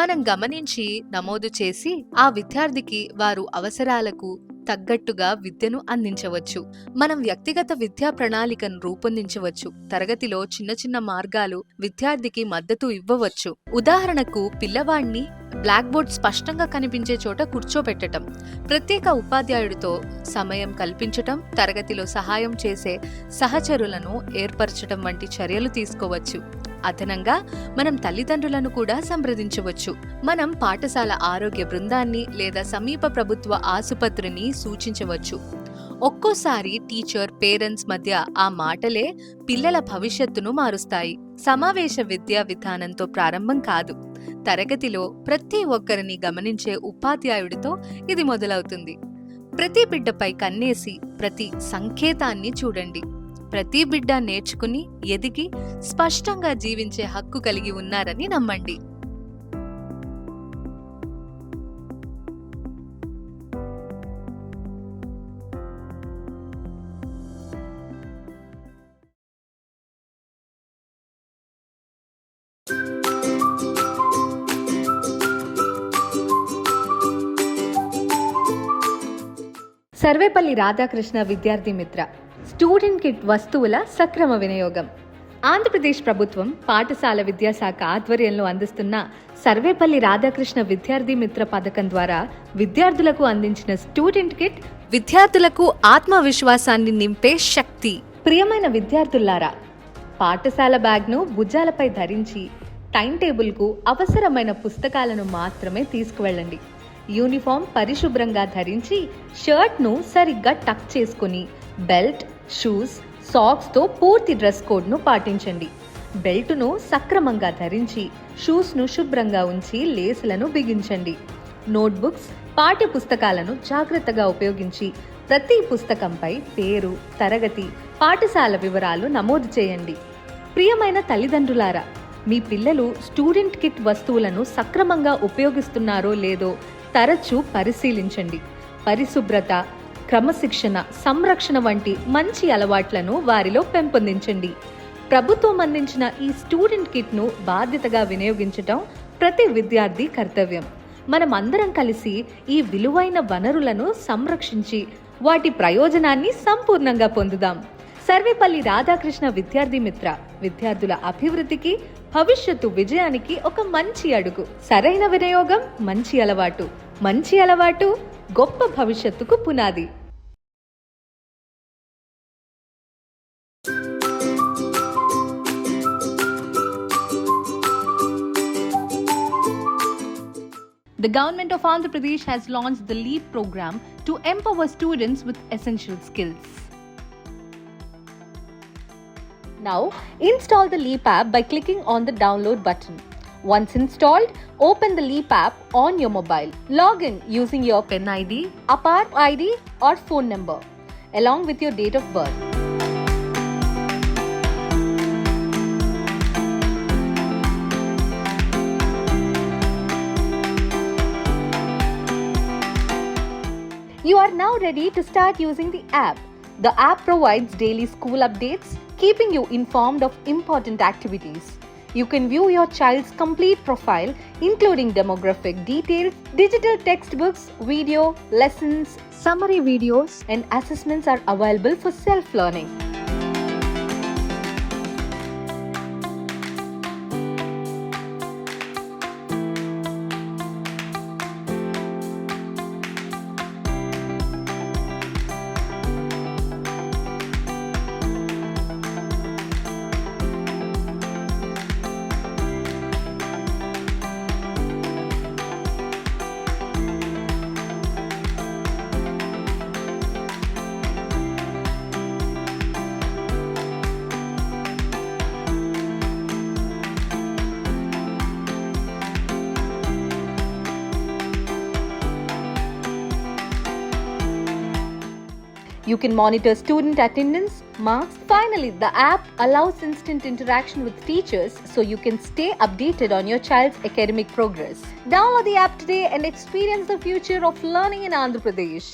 మనం గమనించి నమోదు చేసి ఆ విద్యార్థికి వారు అవసరాలకు తగ్గట్టుగా విద్యను అందించవచ్చు. మనం వ్యక్తిగత విద్యా ప్రణాళికను రూపొందించవచ్చు. తరగతిలో చిన్న చిన్న మార్గాలు విద్యార్థికి మద్దతు ఇవ్వవచ్చు. ఉదాహరణకు పిల్లవాడిని బ్లాక్ బోర్డ్ స్పష్టంగా కనిపించే చోట కూర్చోపెట్టటం, ప్రత్యేక ఉపాధ్యాయుడితో సమయం కల్పించటం, తరగతిలో సహాయం చేసే సహచరులను ఏర్పరచటం వంటి చర్యలు తీసుకోవచ్చు. అదనంగా మనం తల్లిదండ్రులను కూడా సంప్రదించవచ్చు. మనం పాఠశాల ఆరోగ్య బృందాన్ని లేదా సమీప ప్రభుత్వ ఆసుపత్రిని సూచించవచ్చు. ఒక్కోసారి టీచర్, పేరెంట్స్ మధ్య ఆ మాటలే పిల్లల భవిష్యత్తును మారుస్తాయి. సమావేశ విద్యా విధానంతో ప్రారంభం కాదు. తరగతిలో ప్రతి ఒక్కరిని గమనించే ఉపాధ్యాయుడితో ఇది మొదలవుతుంది. ప్రతి బిడ్డపై కన్నేసి ప్రతి సంకేతాన్ని చూడండి. ప్రతి బిడ్డ నేర్చుకుని, ఎదిగి స్పష్టంగా జీవించే హక్కు కలిగి ఉన్నారని నమ్మండి. సర్వేపల్లి రాధాకృష్ణ విద్యార్థి మిత్ర స్టూడెంట్ కిట్ వస్తువుల సక్రమ వినియోగం. ఆంధ్రప్రదేశ్ ప్రభుత్వం పాఠశాల విద్యాశాఖ ఆధ్వర్యంలో అందిస్తున్న సర్వేపల్లి రాధాకృష్ణ విద్యార్థి మిత్ర పథకం ద్వారా విద్యార్థులకు అందించిన స్టూడెంట్ కిట్ విద్యార్థులకు ఆత్మవిశ్వాసాన్ని నింపే శక్తి. ప్రియమైన విద్యార్థులారా, పాఠశాల బ్యాగ్ను భుజాలపై ధరించి టైం టేబుల్కు అవసరమైన పుస్తకాలను మాత్రమే తీసుకువెళ్ళండి. యూనిఫామ్ పరిశుభ్రంగా ధరించి షర్ట్ను సరిగ్గా టక్ చేసుకుని బెల్ట్, షూస్, సాక్స్తో పూర్తి డ్రెస్ కోడ్ను పాటించండి. బెల్టును సక్రమంగా ధరించి షూస్ను శుభ్రంగా ఉంచి లేసులను బిగించండి. నోట్బుక్స్, పాఠ్య పుస్తకాలను జాగ్రత్తగా ఉపయోగించి ప్రతి పుస్తకంపై పేరు, తరగతి, పాఠశాల వివరాలు నమోదు చేయండి. ప్రియమైన తల్లిదండ్రులారా, మీ పిల్లలు స్టూడెంట్ కిట్ వస్తువులను సక్రమంగా ఉపయోగిస్తున్నారో లేదో తరచూ పరిశీలించండి. పరిశుభ్రత, క్రమశిక్షణ, సంరక్షణ వంటి మంచి అలవాట్లను వారిలో పెంపొందించండి. ప్రభుత్వం అందించిన ఈ స్టూడెంట్ కిట్ను బాధ్యతగా వినియోగించటం ప్రతి విద్యార్థి కర్తవ్యం. మనం అందరం కలిసి ఈ విలువైన వనరులను సంరక్షించి వాటి ప్రయోజనాన్ని సంపూర్ణంగా పొందుదాం. సర్వేపల్లి రాధాకృష్ణ విద్యార్థి మిత్ర విద్యార్థుల అభివృద్ధికి, భవిష్యత్తు విజయానికి ఒక మంచి అడుగు. సరైన వినియోగం మంచి అలవాటు, మంచి అలవాటు గొప్ప భవిష్యత్తుకు పునాది. The government of Andhra Pradesh has launched the LEAP program to empower students with essential skills. Now, install the LEAP app by clicking on the download button. Once installed, open the LEAP app on your mobile. Log in using your PIN ID, APAR ID or phone number, along with your date of birth. You are now ready to start using the app. The app provides daily school updates, keeping you informed of important activities. You can view your child's complete profile, including demographic details, digital textbooks, video, lessons, summary videos, and assessments are available for self-learning. You can monitor student attendance, marks. Finally, the app allows instant interaction with teachers so you can stay updated on your child's academic progress. Download the app today and experience the future of learning in Andhra Pradesh.